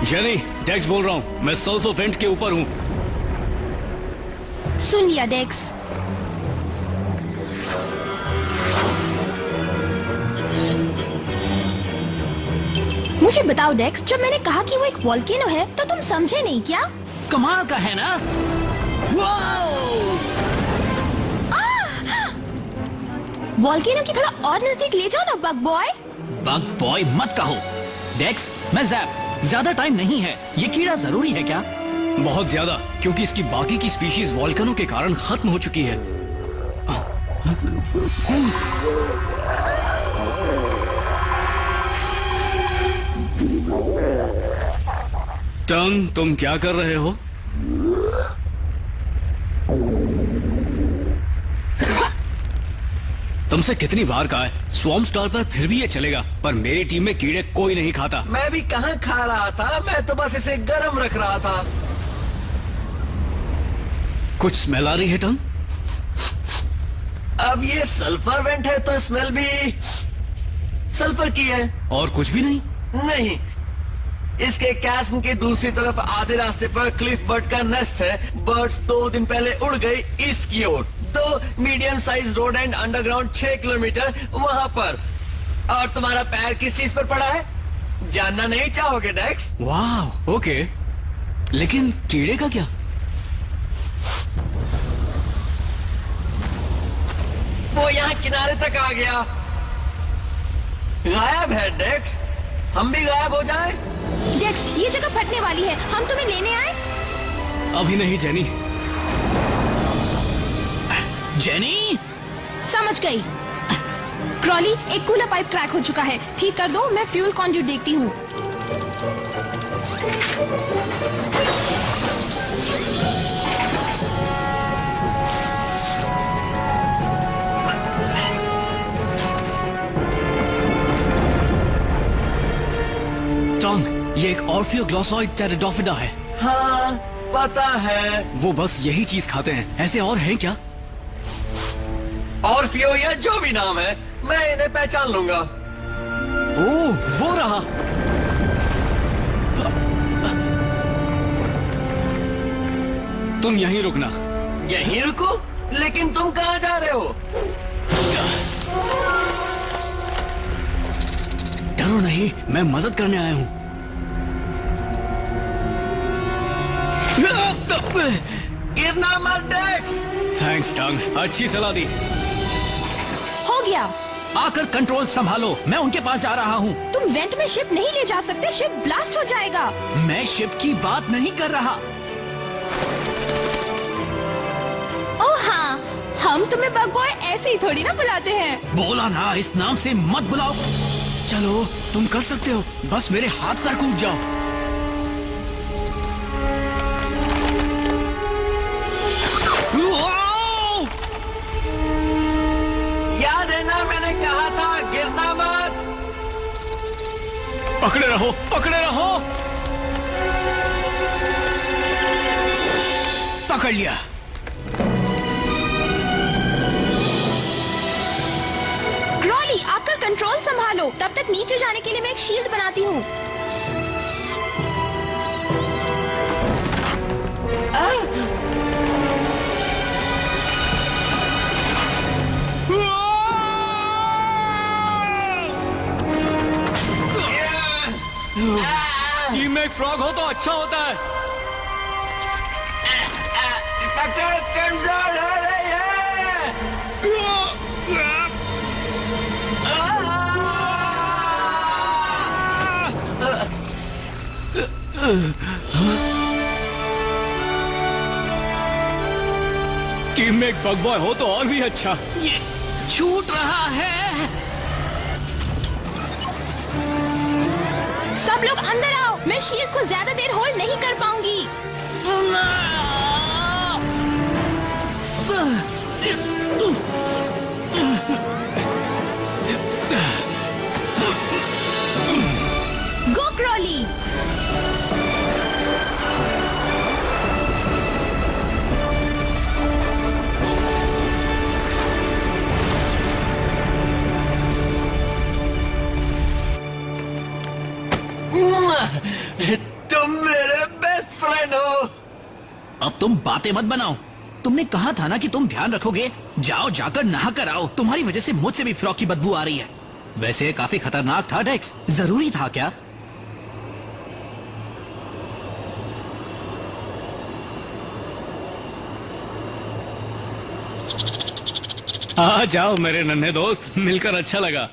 Jenny, डेक्स बोल रहा हूँ। मैं सल्फर वेंट के ऊपर हूँ। सुन लिया डेक्स। मुझे बताओ डेक्स, जब मैंने कहा कि वो एक वोल्केनो है तो तुम समझे नहीं क्या? कमाल का है ना? वोल्केनो की थोड़ा और नजदीक ले जाओ ना बग बॉय। बग बॉय मत कहो। डेक्स, मैं जैप, ज्यादा टाइम नहीं है। ये कीड़ा जरूरी है क्या? बहुत ज्यादा, क्योंकि इसकी बाकी की स्पीशीज वोल्केनो के कारण खत्म हो चुकी है। टंग, तुम क्या कर रहे हो? तुमसे कितनी बार कहा है, स्वॉर्म स्टार पर फिर भी ये चलेगा, पर मेरी टीम में कीड़े कोई नहीं खाता। मैं भी कहाँ खा रहा था, मैं तो बस इसे गर्म रख रहा था। कुछ स्मेल आ रही है टंग? अब ये सल्फर वेंट है तो स्मेल भी सल्फर की है। और कुछ भी नहीं? नहीं, इसके कैस्म के दूसरी तरफ आधे रास्ते पर क्लिफ बर्ड का नेस्ट है। बर्ड्स 2 दिन पहले उड़ गई ईस्ट की ओर। तो medium size road and underground 6 kilometre वहां पर। और तुम्हारा पैर किस चीज पर पड़ा है, जानना नहीं चाहोगे डेक्स? वाह, ओके। लेकिन कीड़े का क्या? वो यहाँ किनारे तक आ गया। गायब है डेक्स। हम भी गायब हो जाएं? डेक्स, ये जगह फटने वाली है, हम तुम्हें लेने आए? अभी नहीं जेनी। जेनी, समझ गई। क्रॉली, एक कूलर पाइप क्रैक हो चुका है, ठीक कर दो। मैं फ्यूल कॉन्ड्यूट देखती हूँ। टंग, ये एक ऑर्फियोग्लॉसॉइड टेरिडोफिडा है। हाँ, पता है। वो बस यही चीज खाते हैं, ऐसे और हैं क्या? ऑर्फियो या जो भी नाम है, मैं इन्हें पहचान लूंगा। ओह, वो रहा। तुम यहीं रुकना। यहीं रुको? लेकिन तुम कहाँ जा रहे हो? डरो नहीं, मैं मदद करने आया हूँ। गिरना मत डेक्स। थैंक्स टंग, अच्छी सलाह दी। हो गया। आकर कंट्रोल संभालो, मैं उनके पास जा रहा हूँ। तुम वेंट में शिप नहीं ले जा सकते, शिप ब्लास्ट हो जाएगा। मैं शिप की बात नहीं कर रहा। ओह हाँ, हम तुम्हें बग बॉय ऐसे ही थोड़ी ना बुलाते हैं। बोला ना, इस नाम से मत बुलाओ। चलो, तुम कर सकते हो, बस मेरे हाथ पर कूद जाओ। याद है ना, मैंने कहा था गिरना मत। पकड़े रहो, पकड़े रहो। पकड़ लिया। क्रॉली, आकर कंट्रोल संभालो, तब तक नीचे जाने के लिए मैं एक शील्ड बनाती हूँ। टीम में एक फ्रॉग हो तो अच्छा होता है। पकड़ कंट्रोल हो रही है। टीम में एक बग बॉय हो तो और भी अच्छा। ये छूट रहा है। सब लोग अंदर आओ, मैं शील्ड को ज्यादा देर होल्ड नहीं कर पाऊंगी। गो क्रॉली। तुम बातें मत बनाओ। तुमने कहा था ना कि तुम ध्यान रखोगे। जाओ जाकर नहा कर आओ। तुम्हारी वजह से मुझसे भी फ्रॉक की बदबू आ रही है। वैसे काफी खतरनाक था डेक्स, जरूरी था क्या? आ जाओ मेरे नन्हे दोस्त, मिलकर अच्छा लगा।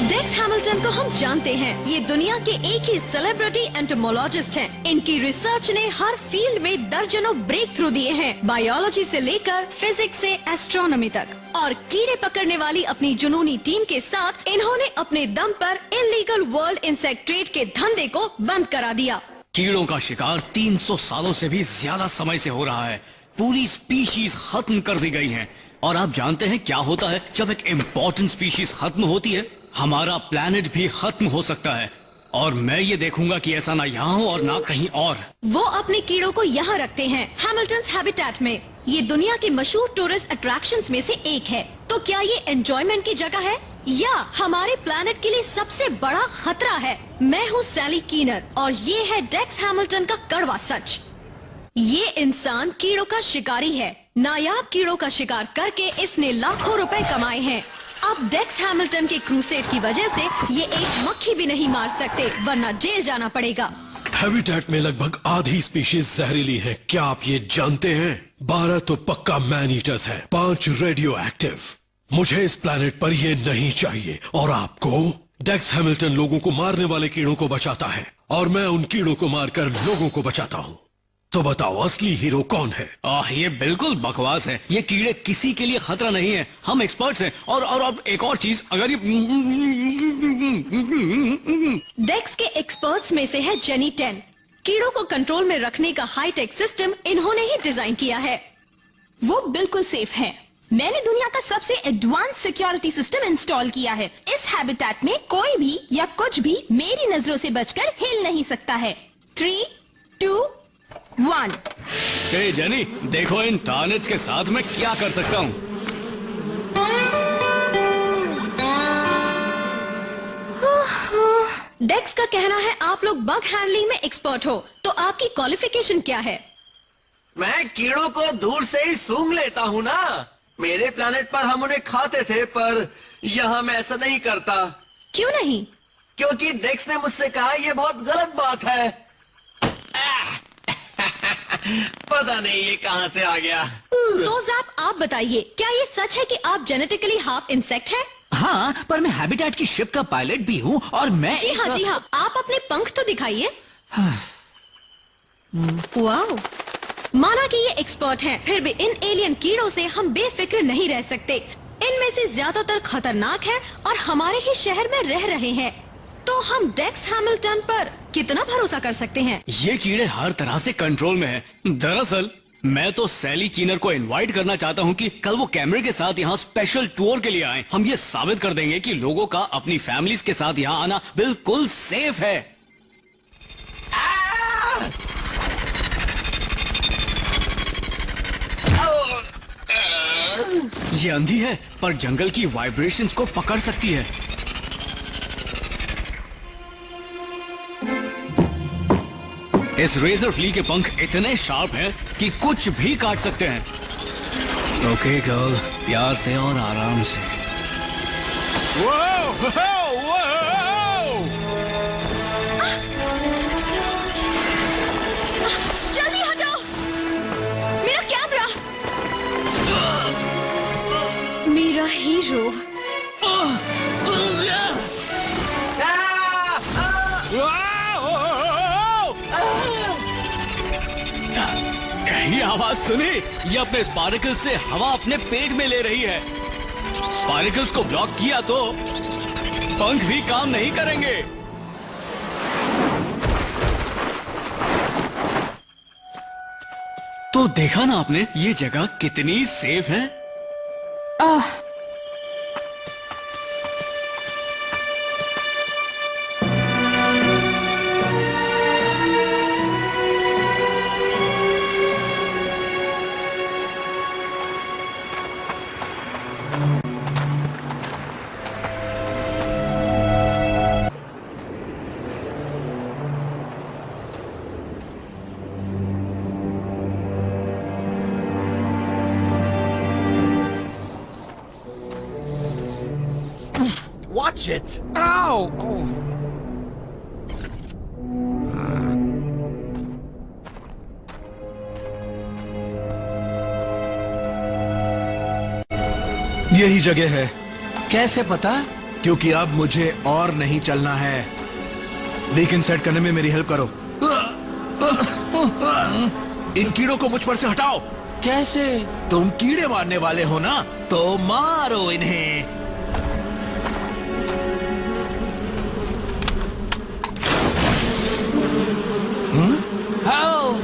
डेक्स हैमिल्टन को हम जानते हैं। ये दुनिया के एक ही सेलिब्रिटी एंटोमोलॉजिस्ट हैं। इनकी रिसर्च ने हर फील्ड में दर्जनों ब्रेक थ्रू दिए हैं, बायोलॉजी से लेकर फिजिक्स से एस्ट्रोनॉमी तक। और कीड़े पकड़ने वाली अपनी जुनूनी टीम के साथ इन्होंने अपने दम पर इलीगल वर्ल्ड इंसेक्ट ट्रेड के धंधे को बंद करा दिया। कीड़ों का शिकार 300 सालों से भी ज्यादा समय से हो रहा है। पूरी स्पीशीज खत्म कर दी गई हैं। और आप जानते हैं क्या होता है जब एक इम्पोर्टेंट स्पीशीज खत्म होती है? हमारा प्लेनेट भी खत्म हो सकता है। और मैं ये देखूंगा कि ऐसा ना यहाँ हो और ना कहीं और। वो अपने कीड़ों को यहाँ रखते हैं, हैमिल्टन्स हैबिटेट में। ये दुनिया के मशहूर टूरिस्ट अट्रैक्शंस में से एक है। तो क्या ये एंजॉयमेंट की जगह है या हमारे प्लेनेट के लिए सबसे बड़ा खतरा है? मैं हूँ सैली कीनर और ये है डेक्स हैमिल्टन का कड़वा सच। ये इंसान कीड़ों का शिकारी है। नायाब कीड़ों का शिकार करके इसने लाखों रुपए कमाए हैं। अब डेक्स हैमिल्टन के क्रूसेड की वजह से ये एक मक्खी भी नहीं मार सकते, वरना जेल जाना पड़ेगा। हैबिटेट में लगभग आधी स्पीशीज जहरीली है। क्या आप ये जानते हैं? 12 तो पक्का मैन ईटर्स हैं, 5 रेडियो एक्टिव। मुझे इस प्लेनेट पर ये नहीं चाहिए। और आपको? डेक्स हैमिल्टन लोगों को मारने वाले कीड़ों को बचाता है और मैं उन कीड़ों को मारकर लोगों को बचाता हूँ। तो बताओ असली हीरो कौन है? ये बिल्कुल बकवास है। ये कीड़े किसी के लिए खतरा नहीं है। हम एक्सपर्ट्स हैं। और अब एक और चीज, अगर ये डेक्स के एक्सपर्ट्स में से है जेनी 10। कीड़ों को कंट्रोल में रखने का हाईटेक सिस्टम इन्होंने ही डिजाइन किया है। वो बिल्कुल सेफ है। मैंने दुनिया का सबसे एडवांस सिक्योरिटी सिस्टम इंस्टॉल किया है। इस हैबिटेट में कोई भी या कुछ भी मेरी नजरों से बचकर हिल नहीं सकता है। 3, 2, 1। हे जेनी, देखो इन टार्नेट्स के साथ मैं क्या कर सकता हूँ। डेक्स का कहना है आप लोग बग हैंडलिंग में एक्सपर्ट हो, तो आपकी क्वालिफिकेशन क्या है? मैं कीड़ों को दूर से ही सूंघ लेता हूँ ना। मेरे प्लेनेट पर हम उन्हें खाते थे, पर यहाँ मैं ऐसा नहीं करता। क्यों नहीं? क्योंकि डेक्स ने मुझसे कहा यह बहुत गलत बात है। पता नहीं ये कहाँ से आ गया। तो ज़ैप आप बताइए, क्या ये सच है कि आप जेनेटिकली हाफ इंसेक्ट हैं? हाँ, पर मैं हैबिटेट की शिप का पायलट भी हूँ और मैं जी हाँ जी हाँ, आप अपने पंख तो दिखाइए। वाओ, माना कि ये एक्सपर्ट हैं, फिर भी इन एलियन कीड़ों से हम बेफिक्र नहीं रह सकते। इनमें से ज्यादातर खतरनाक हैं और हमारे ही शहर में रह रहे हैं। तो हम डेक्स हैमिल्टन पर कितना भरोसा कर सकते हैं? ये कीड़े हर तरह से कंट्रोल में हैं। दरअसल मैं तो सैली कीनर को इनवाइट करना चाहता हूँ कि कल वो कैमरे के साथ यहाँ स्पेशल टूर के लिए आए। हम ये साबित कर देंगे कि लोगों का अपनी फैमिलीज के साथ यहाँ आना बिल्कुल सेफ है। ये अंधी है, पर जंगल की वाइब्रेशंस को पकड़ सकती है। इस रेजर फ्ली के पंख इतने शार्प हैं कि कुछ भी काट सकते हैं। ओके गर्ल, प्यार से और आराम से। जल्दी हटाओ मेरा कैमरा। मेरा हीरो। ये आवाज सुनी? ये अपने स्पार्कल से हवा अपने पेट में ले रही है। स्पार्कल्स को ब्लॉक किया तो पंख भी काम नहीं करेंगे। तो देखा ना आपने, ये जगह कितनी सेफ है। touch it! Ow! Oh. यही जगह है। कैसे पता? क्योंकि अब मुझे और नहीं चलना है। बीकन सेट करने में मेरी हेल्प करो। इन कीड़ों को मुझ पर से हटाओ। कैसे? तुम कीड़े मारने वाले हो ना, तो मारो इन्हें। How?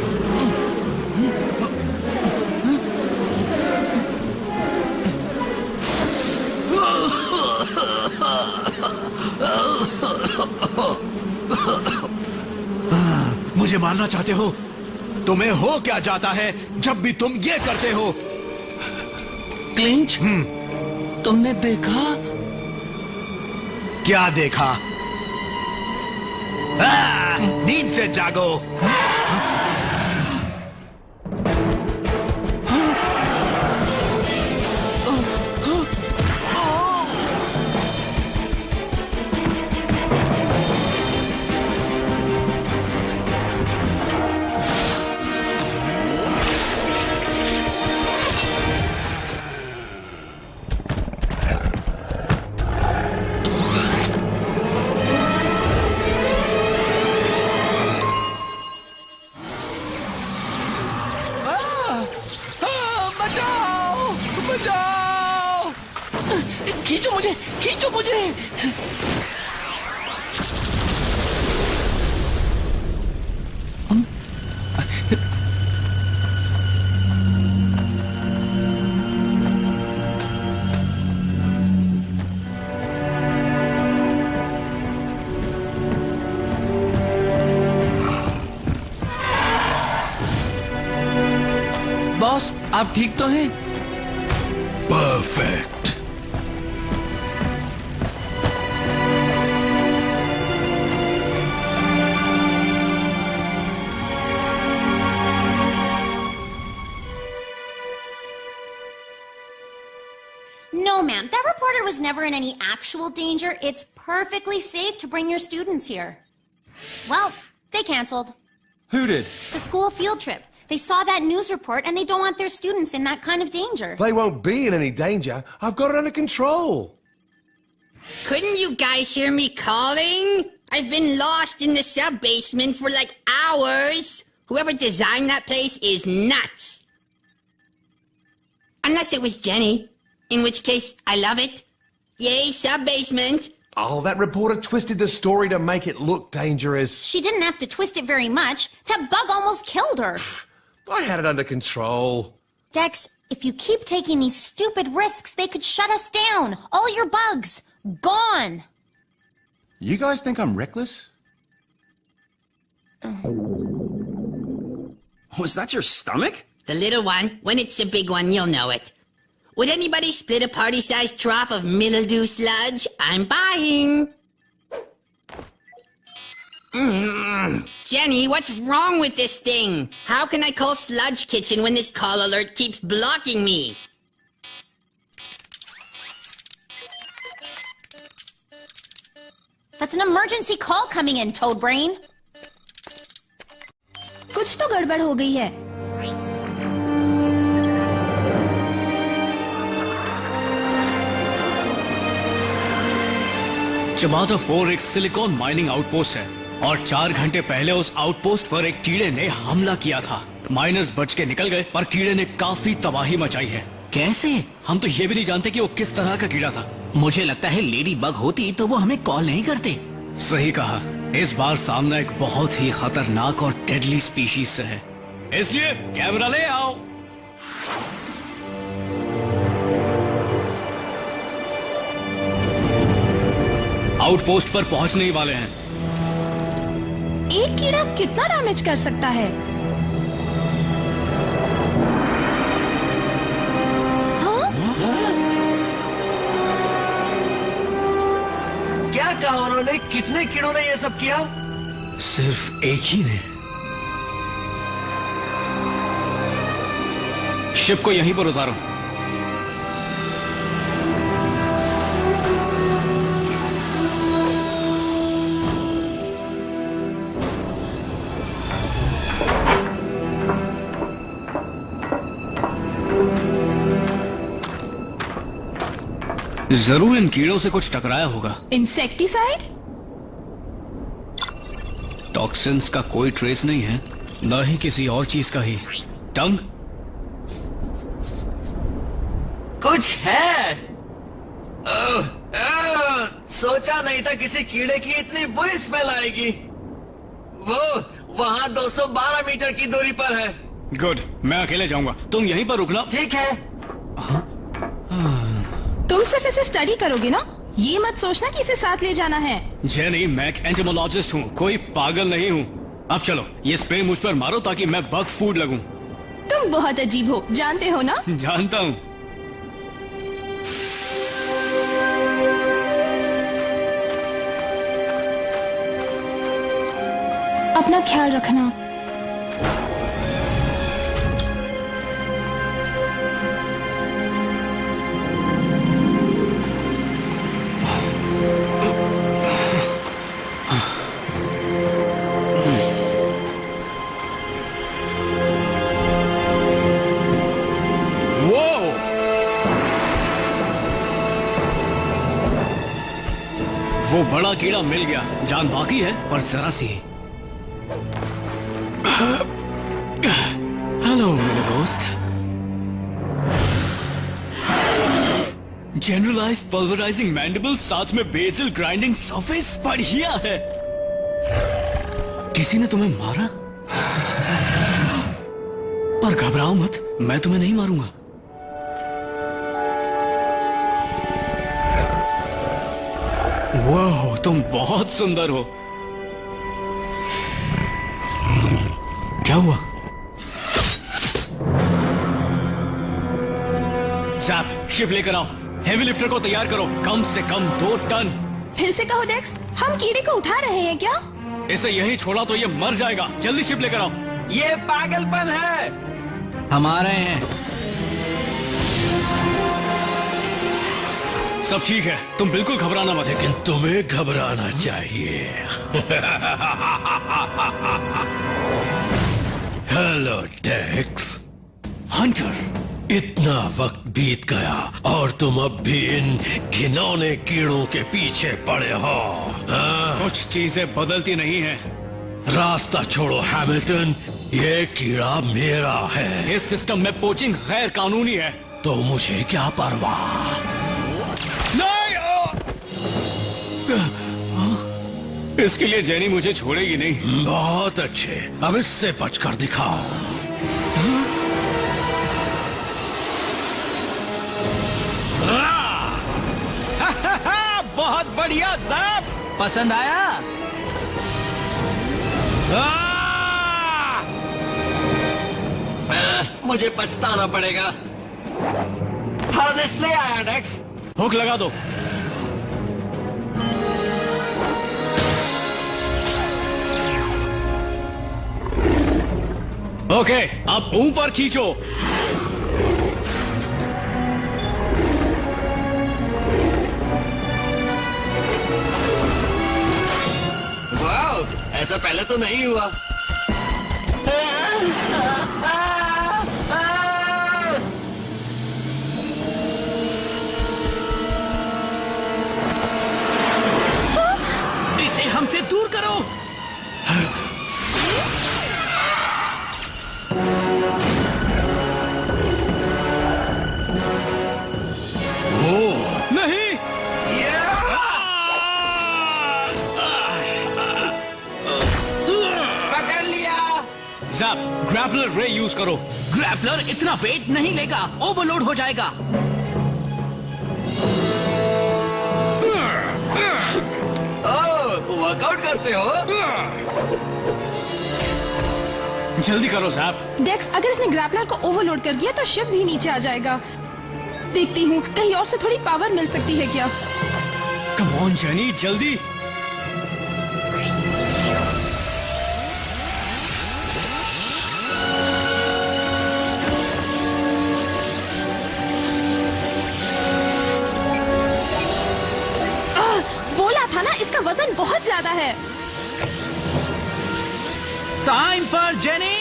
मुझे मारना चाहते हो? तुम्हें हो क्या जाता है जब भी तुम ये करते हो? क्लिंच, तुमने देखा? क्या देखा? नींद से जागो। खींचो मुझे, खींचो मुझे। बॉस, आप ठीक तो हैं? Perfect. No, ma'am. That reporter was never in any actual danger. It's perfectly safe to bring your students here. Well, they canceled. Who did? The school field trip. They saw that news report and they don't want their students in that kind of danger. They won't be in any danger. I've got it under control. Couldn't you guys hear me calling? I've been lost in the sub-basement for like hours. Whoever designed that place is nuts. Unless it was Jenny. In which case, I love it. Yay, sub-basement. Oh, that reporter twisted the story to make it look dangerous. She didn't have to twist it very much. That bug almost killed her. I had it under control. Dex, if you keep taking these stupid risks, they could shut us down. All your bugs. Gone. You guys think I'm reckless? Was that your stomach? The little one. When it's the big one, you'll know it. Would anybody split a party-sized trough of mildew sludge? I'm buying. Jenny, what's wrong with this thing? How can I call Sludge Kitchen when this call alert keeps blocking me? That's an emergency call coming in, Toad Brain. कुछ तो गड़बड़ हो गई है। चमाटा 4 एक silicon mining outpost है और 4 घंटे पहले उस आउटपोस्ट पर एक कीड़े ने हमला किया था। माइनर्स बच के निकल गए पर कीड़े ने काफी तबाही मचाई है। कैसे? हम तो ये भी नहीं जानते कि वो किस तरह का कीड़ा था। मुझे लगता है लेडी बग होती तो वो हमें कॉल नहीं करते। सही कहा। इस बार सामना एक बहुत ही खतरनाक और डेडली स्पीशीज से है, इसलिए कैमरा ले आओ। आउटपोस्ट पर पहुंचने ही वाले हैं। एक कीड़ा कितना डैमेज कर सकता है? हाँ? क्या कहा उन्होंने? कितने कीड़ों ने ये सब किया? सिर्फ एक ही ने। शिप को यहीं पर उतारो। जरूर इन कीड़ों से कुछ टकराया होगा। इंसेक्टिसाइड? टॉक्सिन्स का कोई ट्रेस नहीं है, न ही किसी और चीज का ही। टंग? कुछ है। सोचा नहीं था किसी कीड़े की इतनी बुरी स्मेल आएगी। वो वहाँ 212 मीटर की दूरी पर है। गुड, मैं अकेले जाऊंगा, तुम यहीं पर रुकना। ठीक है। तुम सिर्फ इसे स्टडी करोगे ना? ये मत सोचना कि इसे साथ ले जाना है। जेनी, मैं एक एंटोमोलॉजिस्ट हूँ, कोई पागल नहीं हूँ। अब चलो, ये स्प्रे मुझ पर मारो ताकि मैं बग फूड लगूं। तुम बहुत अजीब हो, जानते हो ना? जानता हूँ। अपना ख्याल रखना। वो बड़ा कीड़ा मिल गया, जान बाकी है पर जरा सी। हेलो मेरे दोस्त। जनरलाइज्ड पल्वराइजिंग मैंडिबल साथ में बेसल ग्राइंडिंग सरफेस, बढ़िया है। किसी ने तुम्हें मारा? पर घबराओ मत, मैं तुम्हें नहीं मारूंगा। वाह, तुम बहुत सुंदर हो। क्या हुआ? जैप, शिप लेकर आओ। हेवी लिफ्टर को तैयार करो, कम से कम 2 टन। फिर से कहो डेक्स, हम कीड़े को उठा रहे हैं क्या? इसे यहीं छोड़ा तो ये मर जाएगा। जल्दी शिप लेकर आओ। ये पागलपन है। हम आ रहे हैं। सब ठीक है, तुम बिल्कुल घबराना मत। लेकिन तुम्हें घबराना चाहिए। हेलो डेक्स। हंटर, इतना वक्त बीत गया और तुम अब भी इन घिनौने कीड़ों के पीछे पड़े हो। हाँ? कुछ चीजें बदलती नहीं हैं। रास्ता छोड़ो हैमिल्टन, ये कीड़ा मेरा है। इस सिस्टम में पोचिंग गैर कानूनी है। तो मुझे क्या परवाह। इसके लिए जेनी मुझे छोड़ेगी नहीं। बहुत अच्छे, अब इससे बचकर दिखाओ। बहुत बढ़िया ज़ैप। पसंद आया? मुझे पछताना पड़ेगा। हार्नेस ले आया डेक्स। हुक लगा दो। ओके, अब ऊपर खींचो। वाह, ऐसा पहले तो नहीं हुआ। इसे हमसे दूर करो। नहीं, पकड़ लिया। जैप, ग्रैपलर रे यूज करो। ग्रैपलर इतना वेट नहीं लेगा, ओवरलोड हो जाएगा। वर्कआउट करते हो? जल्दी करो जैप। डेक्स, अगर इसने ग्रैपलर को ओवरलोड कर दिया तो शिप भी नीचे आ जाएगा। देखती हूँ कहीं और से थोड़ी पावर मिल सकती है क्या। कम ऑन जेनी, जल्दी। बोला था ना, इसका वजन बहुत ज्यादा है। टाइम पर जेनी।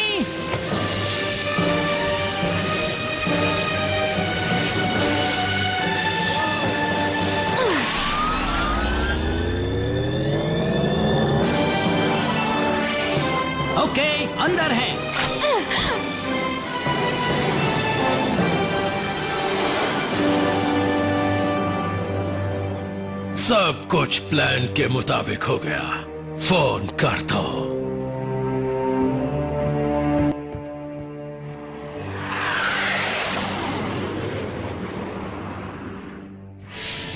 सब कुछ प्लान के मुताबिक हो गया। फोन कर दो।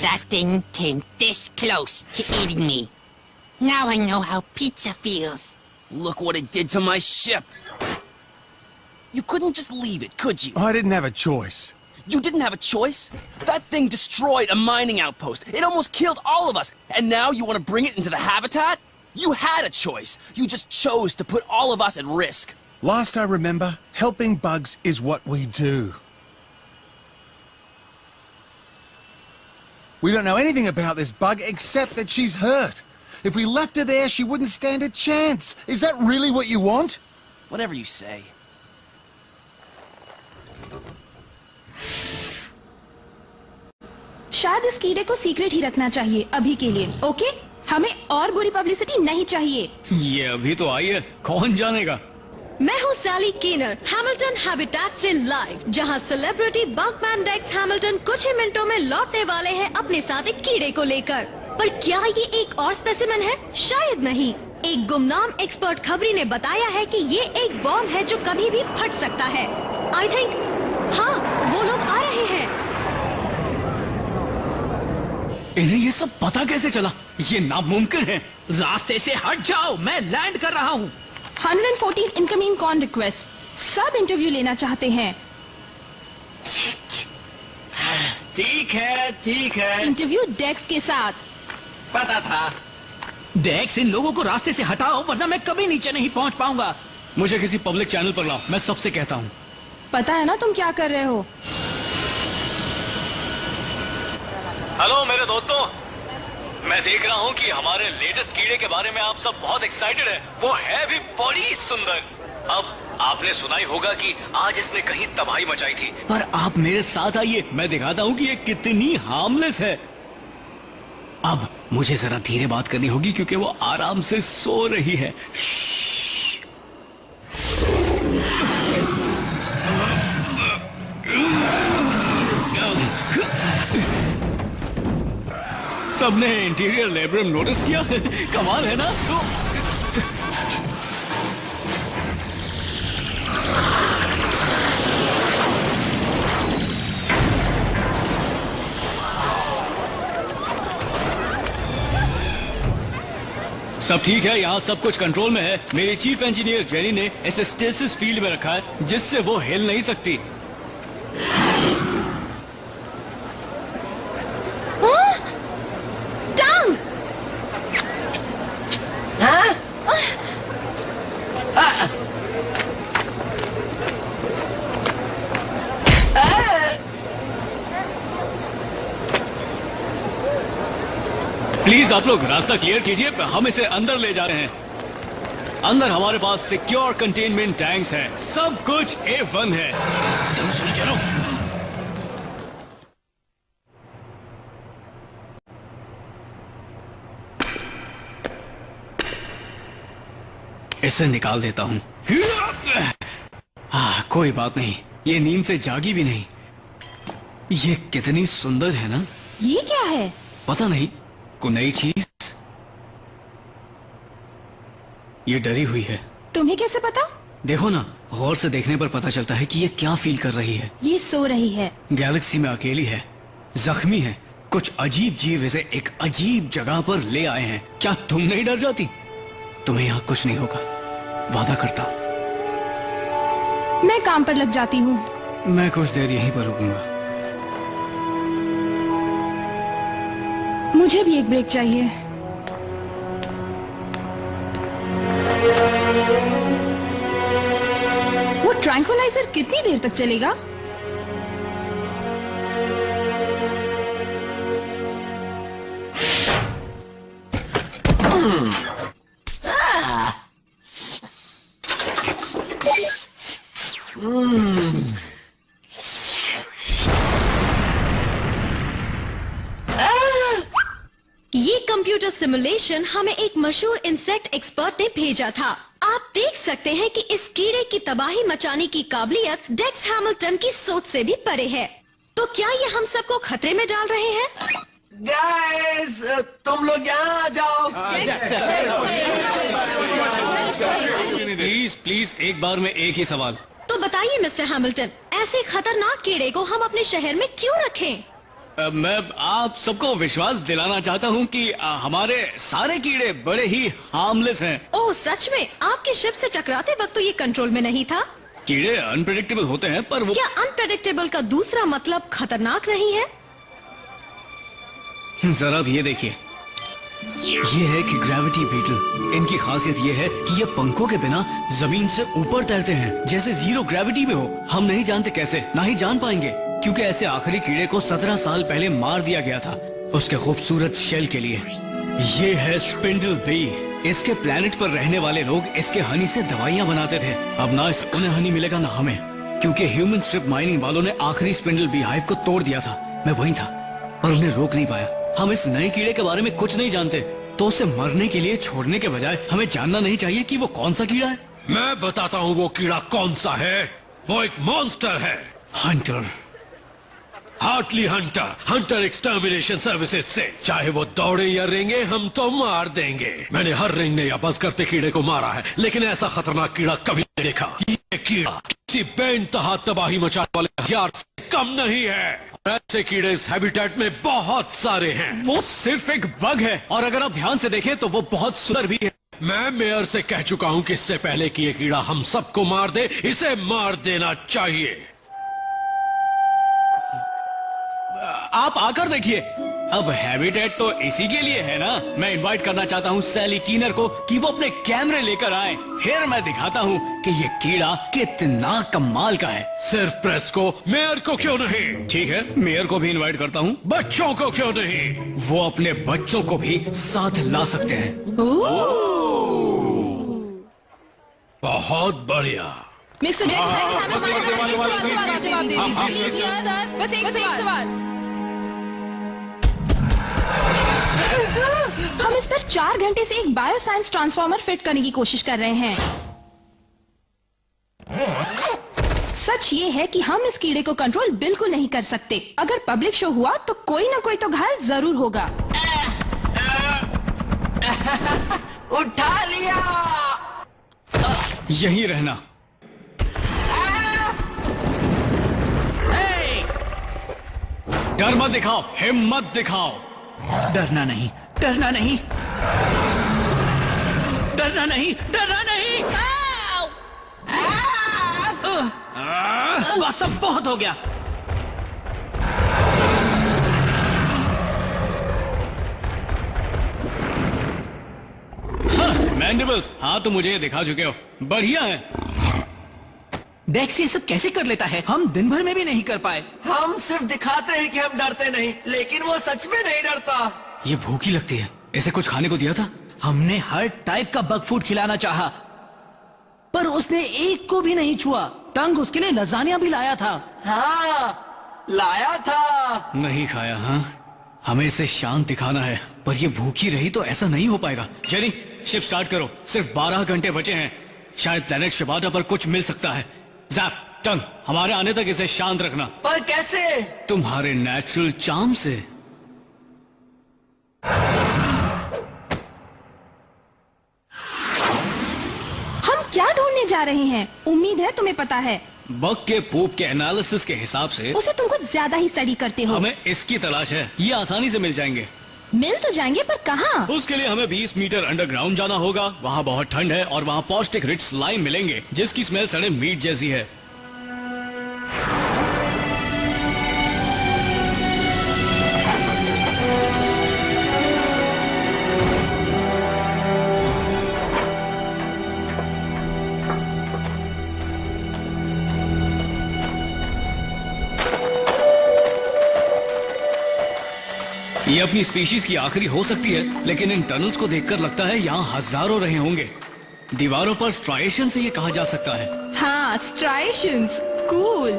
That thing came this close to eating me. Now I know how pizza feels. Look what it did to my ship. You couldn't just leave it, could you? I didn't have a choice. You didn't have a choice? That thing destroyed a mining outpost. It almost killed all of us. And now you want to bring it into the habitat? You had a choice. You just chose to put all of us at risk. Last I remember, helping bugs is what we do. We don't know anything about this bug except that she's hurt. If we left her there, she wouldn't stand a chance. Is that really what you want? Whatever you say. शायद इस कीड़े को secret ही रखना चाहिए अभी के लिए। Okay, हमें और बुरी पब्लिसिटी नहीं चाहिए। ये अभी तो आई है, कौन जानेगा। मैं हूँ सैली कीनर, हैमिल्टन हैबिटेट से लाइव, जहाँ सेलिब्रिटी बगमैन डेक्स हैमिल्टन कुछ ही मिनटों में लौटने वाले हैं अपने साथ एक कीड़े को लेकर। पर क्या ये एक और स्पेसिमेन है? शायद नहीं। एक गुमनाम एक्सपर्ट खबरी ने बताया है कि ये एक बॉम्ब है जो कभी भी फट सकता है। आई थिंक हाँ, वो लोग आ रहे हैं। इन्हें ये सब पता कैसे चला? ये नामुमकिन है। रास्ते से हट जाओ, मैं लैंड कर रहा हूँ। 114 इनकमिंग कॉल रिक्वेस्ट। सब इंटरव्यू लेना चाहते हैं। ठीक है। इंटरव्यू डेक्स के साथ। पता था। डेक्स, इन लोगों को रास्ते से हटाओ वरना मैं कभी नीचे नहीं पहुंच पाऊंगा। मुझे किसी पब्लिक चैनल पर लाओ, मैं सबसे कहता हूँ। पता है ना तुम क्या कर रहे हो? हेलो मेरे दोस्तों, मैं देख रहा हूँ कि हमारे लेटेस्ट कीड़े के बारे में आप सब बहुत एक्साइटेड है। वो है भी बड़ी सुंदर। अब आपने सुना ही होगा कि आज इसने कहीं तबाही मचाई थी, पर आप मेरे साथ आइए, मैं दिखाता हूँ कि ये कितनी हार्मलेस है। अब मुझे जरा धीरे बात करनी होगी क्योंकि वो आराम से सो रही है। सबने इंटीरियर लेबरम नोटिस किया? कमाल है ना? सब ठीक है, यहाँ सब कुछ कंट्रोल में है। मेरी चीफ इंजीनियर जेनी ने इसे स्टेसिस फील्ड में रखा है जिससे वो हिल नहीं सकती। प्लीज आप लोग रास्ता क्लियर कीजिए, हम इसे अंदर ले जा रहे हैं। अंदर हमारे पास सिक्योर कंटेनमेंट टैंक्स हैं, सब कुछ A1 है। चलो चलो चलो। इसे निकाल देता हूं। कोई बात नहीं, ये नींद से जागी भी नहीं। ये कितनी सुंदर है ना? ये क्या है? पता नहीं, कोई नई चीज। ये डरी हुई है। तुम्हें कैसे पता? देखो ना, गौर से देखने पर पता चलता है कि ये क्या फील कर रही है। ये सो रही है। गैलेक्सी में अकेली है, जख्मी है। कुछ अजीब जीव इसे एक अजीब जगह पर ले आए हैं। क्या तुम नहीं डर जाती? तुम्हें यहाँ कुछ नहीं होगा, वादा करता हूँ। मैं काम पर लग जाती हूँ। मैं कुछ देर यहीं पर रुकूंगा। मुझे भी एक ब्रेक चाहिए। वो ट्रैंक्विलाइजर कितनी देर तक चलेगा? ये कंप्यूटर सिमुलेशन हमें एक मशहूर इंसेक्ट एक्सपर्ट ने भेजा था। आप देख सकते हैं कि इस कीड़े की तबाही मचाने की काबिलियत डेक्स हैमिल्टन की सोच से भी परे है। तो क्या ये हम सबको खतरे में डाल रहे हैं? गाइस, तुम लोग यहाँ आ जाओ। प्लीज प्लीज, एक बार में एक ही सवाल। तो बताइए मिस्टर हैमिल्टन, ऐसे खतरनाक कीड़े को हम अपने शहर में क्यों रखें? मैं आप सबको विश्वास दिलाना चाहता हूँ कि हमारे सारे कीड़े बड़े ही हार्मलेस हैं। ओह सच में? आपके शिप से टकराते वक्त तो ये कंट्रोल में नहीं था। कीड़े अनप्रेडिक्टेबल होते हैं, पर वो क्या अनप्रेडिक्टेबल का दूसरा मतलब खतरनाक नहीं है? जरा भी ये देखिए, ये है कि ग्रेविटी बीटल। इनकी खासियत ये है कि ये पंखों के बिना जमीन से ऊपर तैरते हैं, जैसे जीरो ग्रेविटी में हो। हम नहीं जानते कैसे, ना ही जान पाएंगे, क्योंकि ऐसे आखिरी कीड़े को 17 साल पहले मार दिया गया था उसके खूबसूरत शेल के लिए। ये है स्पिंडल बी। इसके प्लेनेट पर रहने वाले लोग इसके हनी से दवाइयाँ बनाते थे। अब ना उन्हें हनी मिलेगा ना हमें, क्योंकि ह्यूमन स्ट्रिप माइनिंग वालों ने आखिरी स्पिंडल बी हाइव को तोड़ दिया था। मैं वहीं था और उन्हें रोक नहीं पाया। हम इस नए कीड़े के बारे में कुछ नहीं जानते, तो उसे मरने के लिए छोड़ने के बजाय हमें जानना नहीं चाहिए कि वो कौन सा कीड़ा है? मैं बताता हूँ वो कीड़ा कौन सा है। वो एक मॉन्स्टर है। Hunter. Hartley hunter, hunter extermination services से। चाहे वो दौड़े या रेंगे, हम तो मार देंगे। मैंने हर रेंगने या बस करते कीड़े को मारा है, लेकिन ऐसा खतरनाक कीड़ा कभी नहीं देखा। ये कीड़ा किसी बेइंतहा तबाही मचाने वाले हथियार से कम नहीं है। ऐसे कीड़े इस हैबिटेट में बहुत सारे हैं। वो सिर्फ एक बग है, और अगर आप ध्यान से देखें तो वो बहुत सुंदर भी है। मैं मेयर से कह चुका हूँ कि इससे पहले कि ये कीड़ा हम सबको मार दे, इसे मार देना चाहिए। आप आकर देखिए। अब हैबिटेट तो इसी के लिए है ना। मैं इनवाइट करना चाहता हूँ सैली कीनर को कि वो अपने कैमरे लेकर आए, फिर मैं दिखाता हूँ कि ये कीड़ा कितना कमाल का है। सिर्फ प्रेस को, मेयर को क्यों नहीं? ठीक है, मेयर को भी इनवाइट करता हूँ। बच्चों को क्यों नहीं? वो अपने बच्चों को भी साथ ला सकते हैं। बहुत बढ़िया। मिस्टर बस एक सवाल। हम इस पर 4 घंटे से एक बायोसाइंस ट्रांसफार्मर फिट करने की कोशिश कर रहे हैं। सच ये है कि हम इस कीड़े को कंट्रोल बिल्कुल नहीं कर सकते। अगर पब्लिक शो हुआ तो कोई ना कोई तो घायल जरूर होगा। उठा लिया। यहीं रहना। डर मत दिखाओ, हिम्मत दिखाओ। डरना नहीं, डरना नहीं, डरना नहीं, डरना नहीं। बस अब बहुत हो गया। मैंडिबल्स, हाँ तो मुझे दिखा चुके हो, बढ़िया है। डेक्स ये सब कैसे कर लेता है? हम दिन भर में भी नहीं कर पाए। हम सिर्फ दिखाते हैं कि हम डरते नहीं, लेकिन वो सच में नहीं डरता। ये भूखी लगती है, इसे कुछ खाने को दिया था? हमने हर टाइप का बग फूड खिलाना चाहा, पर उसने एक को भी नहीं छुआ। टंग उसके लिए लजानिया भी लाया था। हाँ, लाया था। नहीं खाया। हाँ, हमें इसे शांत दिखाना है, पर ये भूखी रही तो ऐसा नहीं हो पाएगा। जेनी, शिप स्टार्ट करो, सिर्फ 12 घंटे बचे हैं। शायद प्लेनेट शिबाटा पर कुछ मिल सकता है। ज़ैप, टंग, हमारे आने तक इसे शांत रखना। पर कैसे? तुम्हारे नेचुरल चार्म से। हम क्या ढूंढने जा रहे हैं? उम्मीद है तुम्हें पता है। बग के पूप के एनालिसिस के हिसाब से उसे तुम कुछ ज्यादा ही स्टडी करते हो। हमें इसकी तलाश है। ये आसानी से मिल जाएंगे। मिल तो जाएंगे, पर कहाँ? उसके लिए हमें 20 मीटर अंडरग्राउंड जाना होगा। वहाँ बहुत ठंड है और वहाँ पौष्टिक रिच स्लाइम मिलेंगे, जिसकी स्मेल सड़े मीट जैसी है। ये अपनी स्पीशीज की आखिरी हो सकती है, लेकिन इन टनल्स को देखकर लगता है यहाँ हजारों रहे होंगे। दीवारों पर स्ट्राइएशन से ये कहा जा सकता है। हाँ, स्ट्राइएशंस, कूल।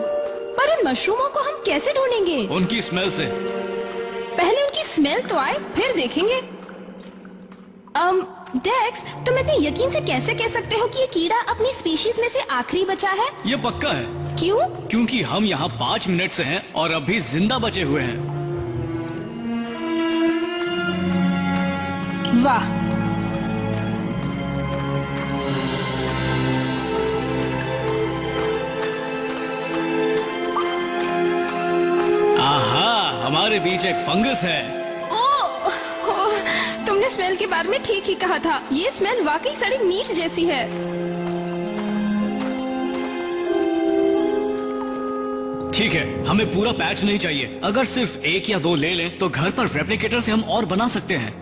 पर उन मशरूमों को हम कैसे ढूंढेंगे? उनकी स्मेल से। पहले उनकी स्मेल तो आए, फिर देखेंगे। डेक्स, तुम इतने यकीन से कैसे कह सकते हो कि ये कीड़ा अपनी स्पीशीज में से आखिरी बचा है? ये पक्का है। क्यों? क्योंकि हम यहाँ 5 मिनट से हैं और अब भी जिंदा बचे हुए हैं। वाह, आहा, हमारे बीच एक फंगस है। तुमने स्मेल के बारे में ठीक ही कहा था। ये स्मेल वाकई सड़ी मीट जैसी है। ठीक है, हमें पूरा पैच नहीं चाहिए। अगर सिर्फ 1 या 2 ले लें तो घर पर रेप्लिकेटर से हम और बना सकते हैं।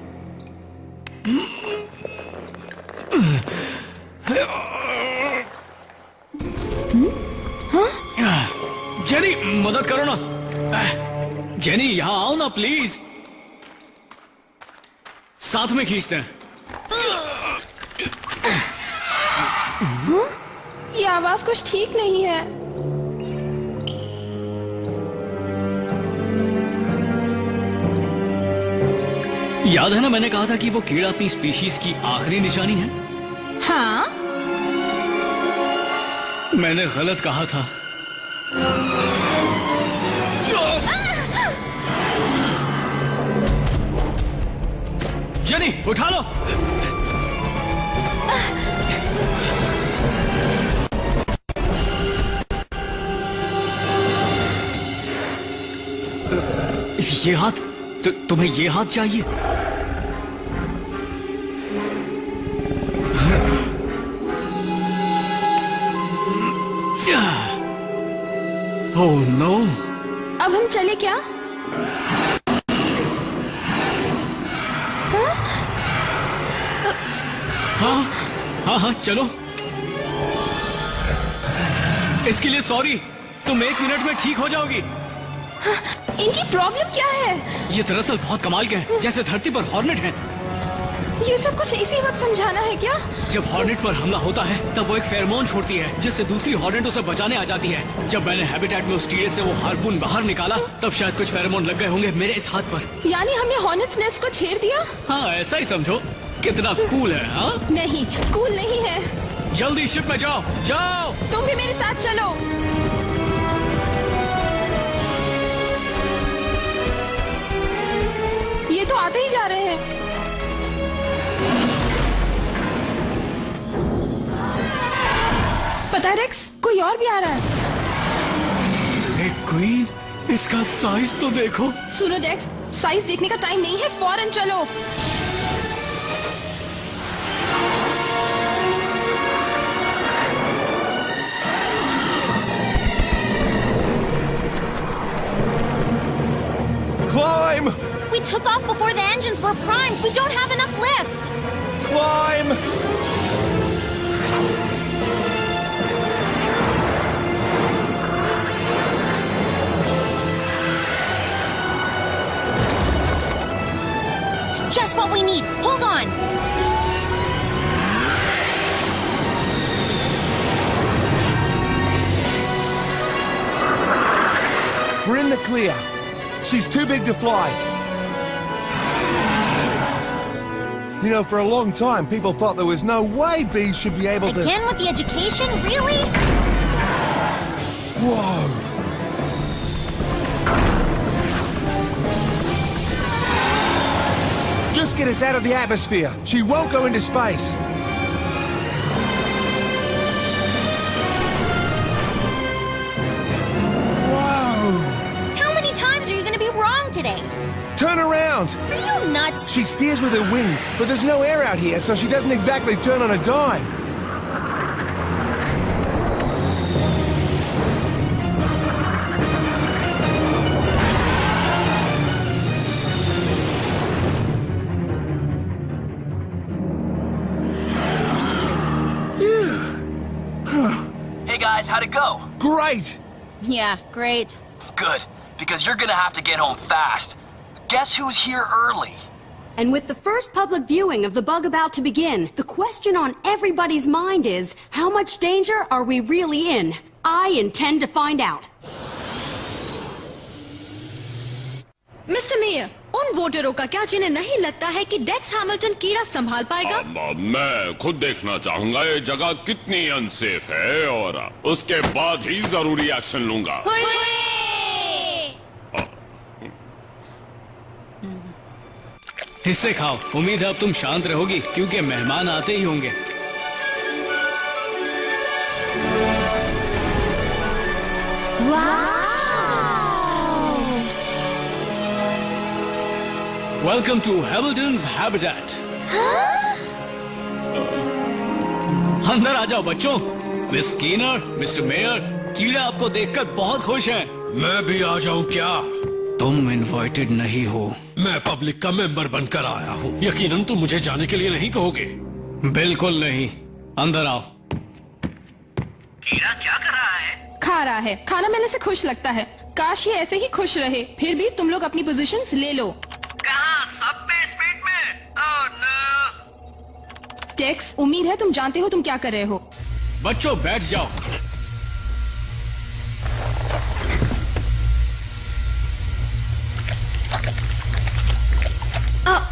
जेनी, मदद करो ना। जेनी, यहां आओ ना प्लीज। साथ में खींचते हैं। ये आवाज कुछ ठीक नहीं है। याद है ना, मैंने कहा था कि वो कीड़ा अपनी स्पीशीज की आखिरी निशानी है। हाँ, मैंने गलत कहा था। जेनी, उठा लो। ये हाथ, तुम्हें ये हाथ चाहिए? Oh no. अब हम चले क्या? हाँ, चलो। इसके लिए सॉरी। तुम 1 मिनट में ठीक हो जाओगी। इनकी प्रॉब्लम क्या है? ये दरअसल बहुत कमाल के हैं, जैसे धरती पर हॉर्नेट हैं। ये सब कुछ इसी वक्त समझाना है क्या? जब हॉर्नेट पर हमला होता है तब वो एक फेरोमोन छोड़ती है जिससे दूसरी हॉर्नेट उसे बचाने आ जाती है। जब मैंने हैबिटेट में उस कीड़े से वो हार्पून बाहर निकाला तब शायद कुछ फेरोमोन लग गए होंगे मेरे इस हाथ पर। यानी हमने हॉर्नेट्स नेस्ट को छेड़ दिया? हाँ, ऐसा ही समझो। कितना कूल है। हाँ, नहीं, कूल नहीं है। जल्दी शिप में जाओ, जाओ। तुम भी मेरे साथ चलो। ये तो आते ही जा रहे हैं। पता है रेक्स, कोई और भी आ रहा है। एक क्वीन, इसका साइज तो देखो। सुनो डेक्स, साइज देखने का टाइम नहीं है, फौरन चलो। Climb! We took off before the engines were primed. We don't have enough lift. Climb! It's just what we need. Hold on. We're in the clear. She's too big to fly. You know, for a long time, people thought there was no way bees should be able to... Again with the education? Really? Whoa! Just get us out of the atmosphere. She won't go into space. Today. Turn around! Are you nuts? She steers with her wings, but there's no air out here, so she doesn't exactly turn on a dime. Hey guys, how'd it go? Great! Yeah, great. Good. Because you're gonna have to get home fast. Guess who's here early? And with the first public viewing of the bug about to begin, the question on everybody's mind is, how much danger are we really in? I intend to find out. Mister mayor, उन वोटरों का क्या जिन्हें नहीं लगता है कि डेक्स Hamilton कीड़ा संभाल पाएगा? मैं खुद देखना चाहूंगा ये जगह कितनी अनसेफ है और उसके बाद ही जरूरी एक्शन लूंगा। इसे खाओ। उम्मीद है अब तुम शांत रहोगी क्योंकि मेहमान आते ही होंगे। Welcome to Hamilton's habitat. अंदर आ जाओ बच्चों। मिस स्कीनर, मिस्टर मेयर, कीड़ा आपको देखकर बहुत खुश है। मैं भी आ जाऊं क्या? तुम इनवाइटेड नहीं हो। मैं पब्लिक का मेंबर बनकर आया हूँ। यकीनन तुम मुझे जाने के लिए नहीं कहोगे। बिल्कुल नहीं। अंदर आओ। कीड़ा क्या कर रहा है? खा रहा है। खाना मिलने से खुश लगता है। काश ये ऐसे ही खुश रहे। फिर भी तुम लोग अपनी पोजीशंस ले लो। कहाँ? सब बेसमेंट में? Oh no. टेक्स, उम्मीद है तुम जानते हो तुम क्या कर रहे हो। बच्चों बैठ जाओ।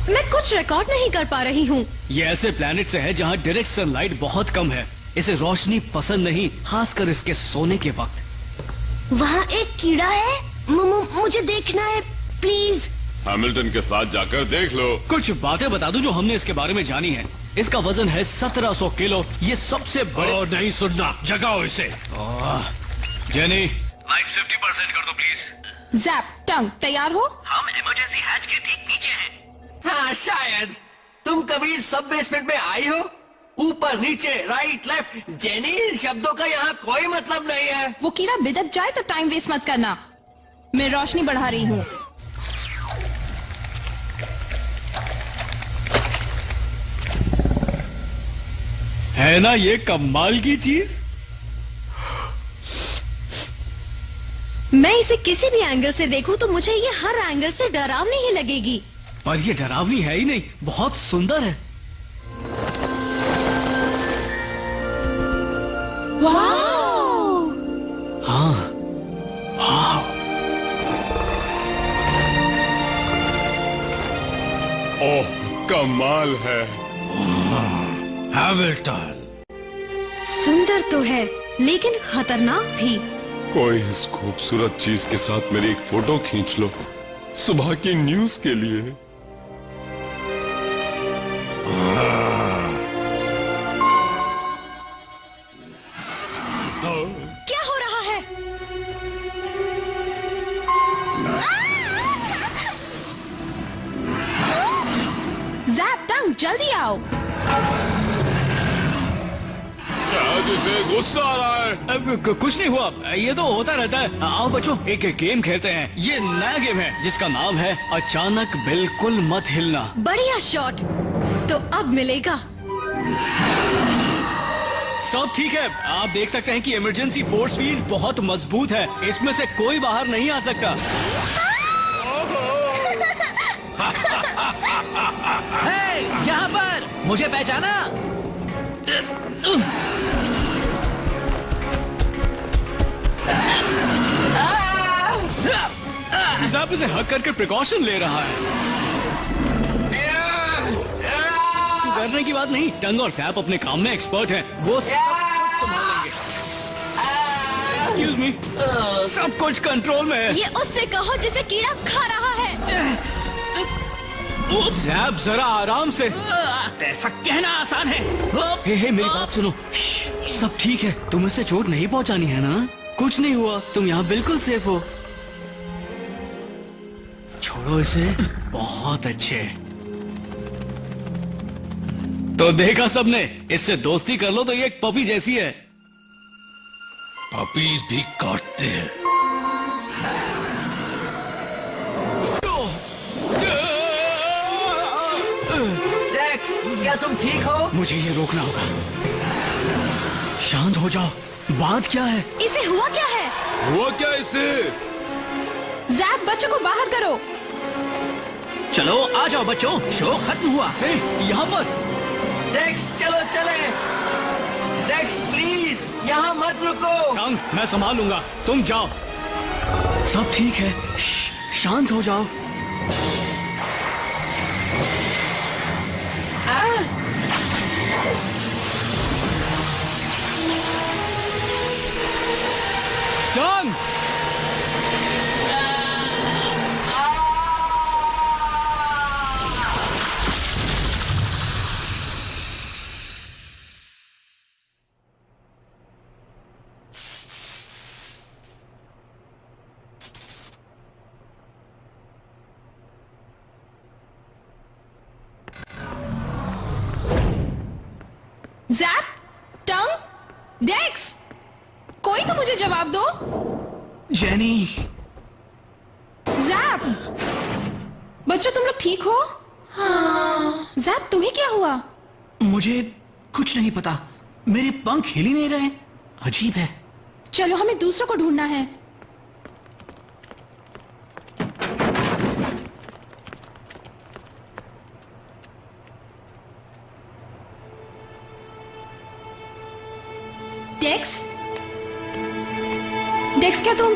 मैं कुछ रिकॉर्ड नहीं कर पा रही हूँ। ये ऐसे प्लैनेट से है जहाँ डायरेक्ट सनलाइट बहुत कम है। इसे रोशनी पसंद नहीं, खासकर इसके सोने के वक्त। वहाँ एक कीड़ा है। मुझे देखना है प्लीज। हैमिल्टन के साथ जाकर देख लो। कुछ बातें बता दूं जो हमने इसके बारे में जानी है। इसका वजन है 1700 किलो। ये सबसे बड़े। नहीं सुनना, जगाओ इसे। जेनी, लाइट 50% कर दो प्लीज। जैप, टंग, तैयार हो? हम इमरजेंसी हैच के ठीक नीचे हैं। हाँ शायद। तुम कभी सब बेसमेंट में आई हो? ऊपर नीचे राइट लेफ्ट। जेनी, इन शब्दों का यहाँ कोई मतलब नहीं है। वो कीड़ा बिदक जाए तो टाइम वेस्ट मत करना। मैं रोशनी बढ़ा रही हूँ। है ना ये कमाल की चीज? मैं इसे किसी भी एंगल से देखूं तो मुझे ये हर एंगल से डरावनी ही लगेगी। पर ये डरावनी है ही नहीं, बहुत सुंदर है। वाव! हाँ, वाव! ओह, कमाल है। हैमिल्टन, सुंदर तो है लेकिन खतरनाक भी। कोई इस खूबसूरत चीज के साथ मेरी एक फोटो खींच लो, सुबह की न्यूज के लिए। क्या हो रहा है? जैप, टंग, जल्दी आओ। शायद इसे गुस्सा आ रहा है। कुछ नहीं हुआ, ये तो होता रहता है। आओ बच्चों, एक गेम खेलते हैं। ये नया गेम है जिसका नाम है अचानक बिल्कुल मत हिलना। बढ़िया शॉट। तो अब मिलेगा। सब ठीक है। आप देख सकते हैं कि इमरजेंसी फोर्स फील्ड बहुत मजबूत है। इसमें से कोई बाहर नहीं आ सकता। हे, यहाँ पर मुझे पहचाना? जैप इसे हक करके प्रिकॉशन ले रहा है। डरने की बात नहीं, टंग और जैप अपने काम में एक्सपर्ट हैं। वो सब कुछ संभालेंगे। एक्सक्यूज मी, सब कुछ कंट्रोल में है। ये उससे कहो जिसे कीड़ा खा रहा है। जैप जरा आराम से। ऐसा कहना आसान है। हे मेरी बात सुनो। सब ठीक है, तुम इसे चोट नहीं पहुंचानी है ना? कुछ नहीं हुआ, तुम यहाँ बिल्कुल सेफ हो। छोड़ो इसे। बहुत अच्छे। तो देखा सबने, इससे दोस्ती कर लो तो ये एक पपी जैसी है। पपीज भी काटते हैं। डेक्स, क्या तुम ठीक हो? मुझे ये रोकना होगा। शांत हो जाओ। बात क्या है? इसे हुआ क्या है? हुआ क्या इसे? जैप, बच्चों को बाहर करो। चलो आ जाओ बच्चों, शो खत्म हुआ। यहाँ पर। डेक्स, चलो चले। डेक्स प्लीज, यहाँ मत रुको। टंग, मैं संभाल लूंगा, तुम जाओ। सब ठीक है, शांत हो जाओ। टंग! जवाब दो। जेनी। जैप, बच्चों तुम लोग ठीक हो? हाँ। जैप, तुम्हें क्या हुआ? मुझे कुछ नहीं पता, मेरे पंख हिल ही नहीं रहे। अजीब है। चलो हमें दूसरों को ढूंढना है। डेक्स, डेक्स क्या तुम?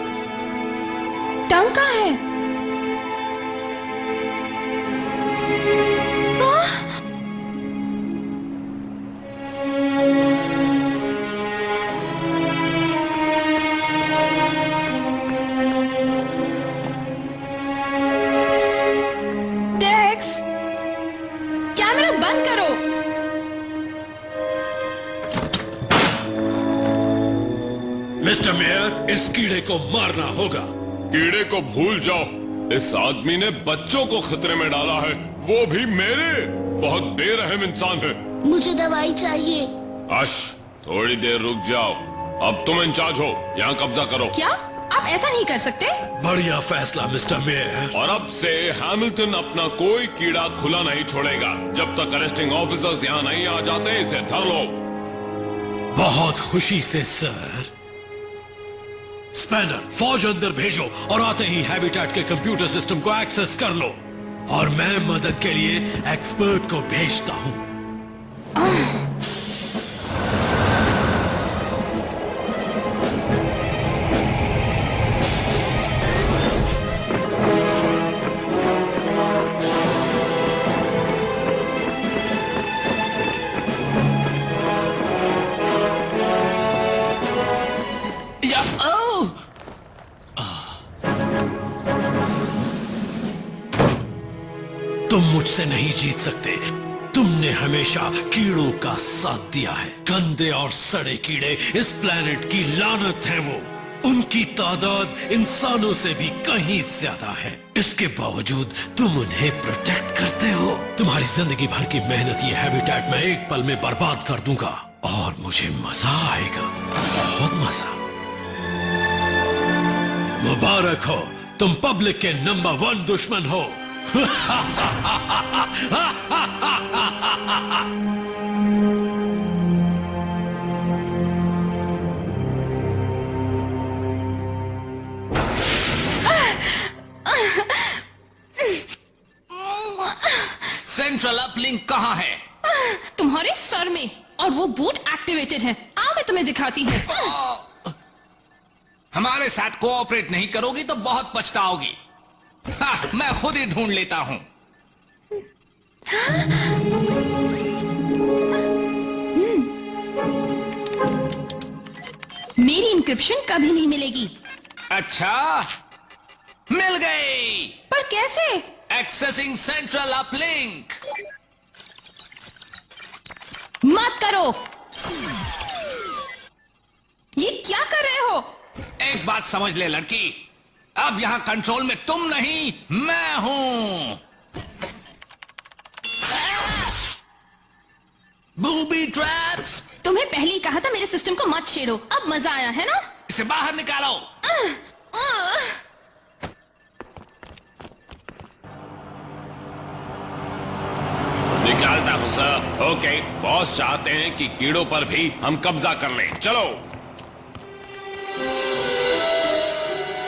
टंग कहाँ है? डेक्स, कैमरा बंद करो। मिस्टर मेयर, इस कीड़े को मारना होगा। कीड़े को भूल जाओ, इस आदमी ने बच्चों को खतरे में डाला है, वो भी मेरे। बहुत बेरहम इंसान है। मुझे दवाई चाहिए। आश, थोड़ी देर रुक जाओ। अब तुम इंचार्ज हो, यहाँ कब्जा करो। क्या आप ऐसा नहीं कर सकते? बढ़िया फैसला मिस्टर मेयर। और अब से हैमिल्टन अपना कोई कीड़ा खुला नहीं छोड़ेगा जब तक अरेस्टिंग ऑफिसर्स यहाँ नहीं आ जाते। इसे धर लो। बहुत खुशी से सर। स्पैनर, फौज अंदर भेजो और आते ही हैबिटेट के कंप्यूटर सिस्टम को एक्सेस कर लो। और मैं मदद के लिए एक्सपर्ट को भेजता हूं। तुम मुझसे नहीं जीत सकते। तुमने हमेशा कीड़ों का साथ दिया है। गंदे और सड़े कीड़े इस प्लेनेट की लानत है। वो उनकी तादाद इंसानों से भी कहीं ज्यादा है। इसके बावजूद तुम उन्हें प्रोटेक्ट करते हो। तुम्हारी जिंदगी भर की मेहनत ये हैबिटेट मैं एक पल में बर्बाद कर दूंगा और मुझे मजा आएगा, बहुत मजा। मुबारक हो, तुम पब्लिक के नंबर 1 दुश्मन हो। सेंट्रल अपलिंक कहाँ है? तुम्हारे सर में, और वो बूट एक्टिवेटेड है। आओ मैं तुम्हें दिखाती हूँ। हमारे साथ कोऑपरेट नहीं करोगी तो बहुत पछताओगी। मैं खुद ही ढूंढ लेता हूं। मेरी इंक्रिप्शन कभी नहीं मिलेगी। अच्छा, मिल गई। पर कैसे? Accessing central uplink. मत करो। ये क्या कर रहे हो? एक बात समझ ले लड़की, अब यहां कंट्रोल में तुम नहीं, मैं हूं। Booby traps. तुम्हें पहले ही कहा था मेरे सिस्टम को मत छेड़ो। अब मजा आया है ना? इसे बाहर निकालो। निकालता हूं सर। ओके, बॉस चाहते हैं कि कीड़ों पर भी हम कब्जा कर लें। चलो।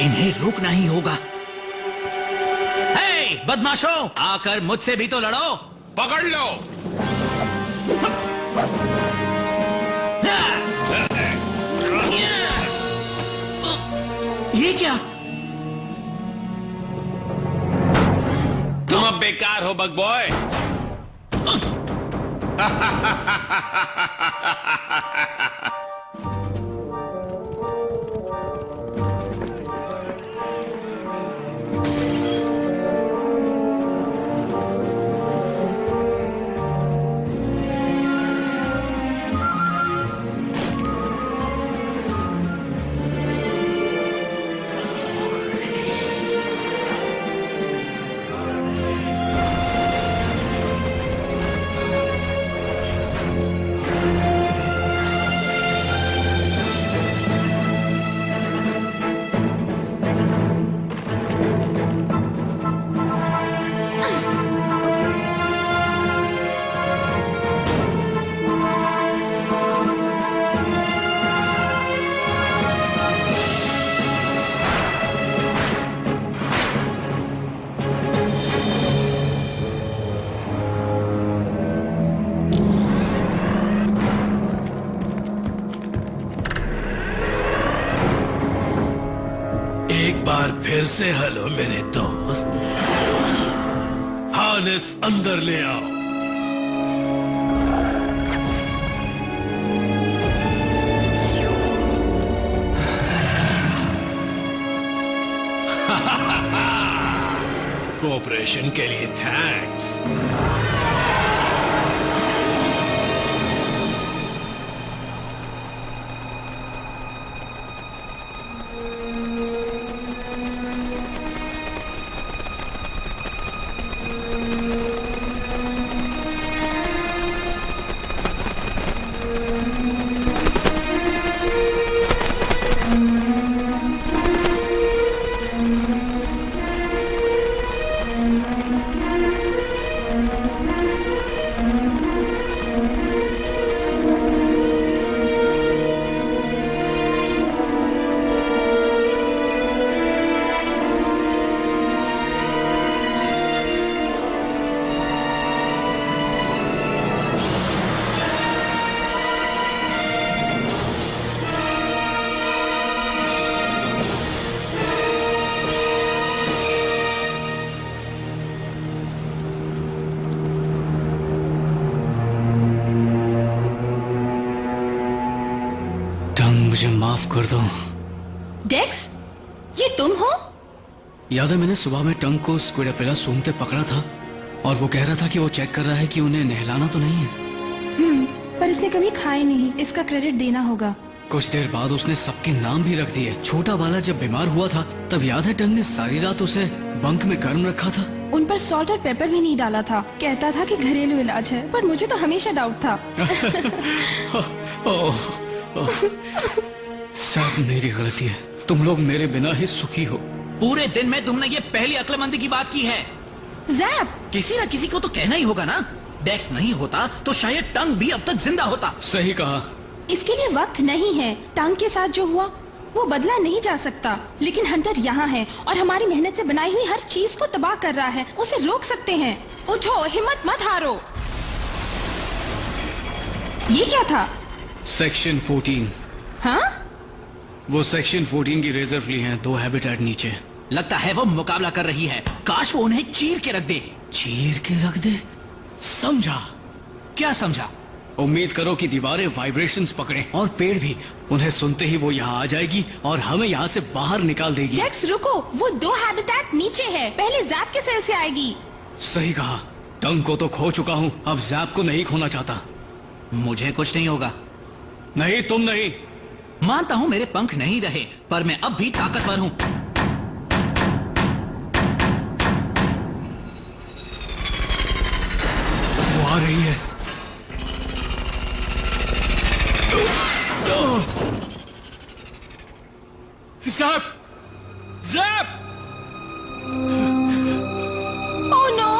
इन्हें रोकना ही होगा। हे बदमाशों, आकर मुझसे भी तो लड़ो। पकड़ लो। ये क्या? तुम अब बेकार हो बग बॉय। फिर से हेलो मेरे दोस्त। हार्नेस अंदर ले आओ। कोऑपरेशन के लिए थैंक्स। मुझे माफ कर दो। डेक्स, ये तुम हो? याद है मैंने सुबह में टंग को स्क्विडापिला सूंघते पकड़ा था और वो कह रहा था कि वो चेक कर रहा है कि उन्हें नहलाना तो नहीं है। पर इसने कभी खाए नहीं, इसका क्रेडिट देना होगा। कुछ देर बाद उसने सबके नाम भी रख दिए। छोटा वाला जब बीमार हुआ था तब याद है टंग ने सारी रात उसे बंक में गर्म रखा था। उन पर सॉल्ट और पेपर भी नहीं डाला था। कहता था कि घरेलू इलाज है, पर मुझे तो हमेशा डाउट था। सब मेरी गलती है। तुम लोग मेरे बिना ही सुखी हो। पूरे दिन में तुमने ये पहली अक्लमंदी की बात की है। ज़ैप, किसी न किसी को तो कहना ही होगा ना। डेक्स नहीं होता तो शायद टंग भी अब तक जिंदा होता। सही कहा। इसके लिए वक्त नहीं है। टंग के साथ जो हुआ वो बदला नहीं जा सकता, लेकिन हंटर यहाँ है और हमारी मेहनत से बनाई हुई हर चीज को तबाह कर रहा है। उसे रोक सकते हैं। उठो, हिम्मत मत हारो। ये क्या था? सेक्शन 14। हाँ? वो सेक्शन 14 की रिजर्व ली हैं, 2 हैबिटेट नीचे। लगता है वो मुकाबला कर रही है। काश वो उन्हें चीर के रख दे। चीर के रख दे? समझा? क्या समझा? उम्मीद करो कि दीवारें वाइब्रेशंस पकड़े और पेड़ भी। उन्हें सुनते ही वो यहाँ आ जाएगी और हमें यहाँ से बाहर निकाल देगी। डेक्स रुको, वो 2 हैबिटेट नीचे है। पहले ज़ैप के सेल से आएगी। सही कहा। टंग को तो खो चुका हूँ, अब ज़ैप को नहीं खोना चाहता। मुझे कुछ नहीं होगा। नहीं, तुम नहीं। मानता हूँ मेरे पंख नहीं रहे, पर मैं अब भी ताकतवर हूँ। वो आ रही है। ज़ैप! ज़ैप! Oh no!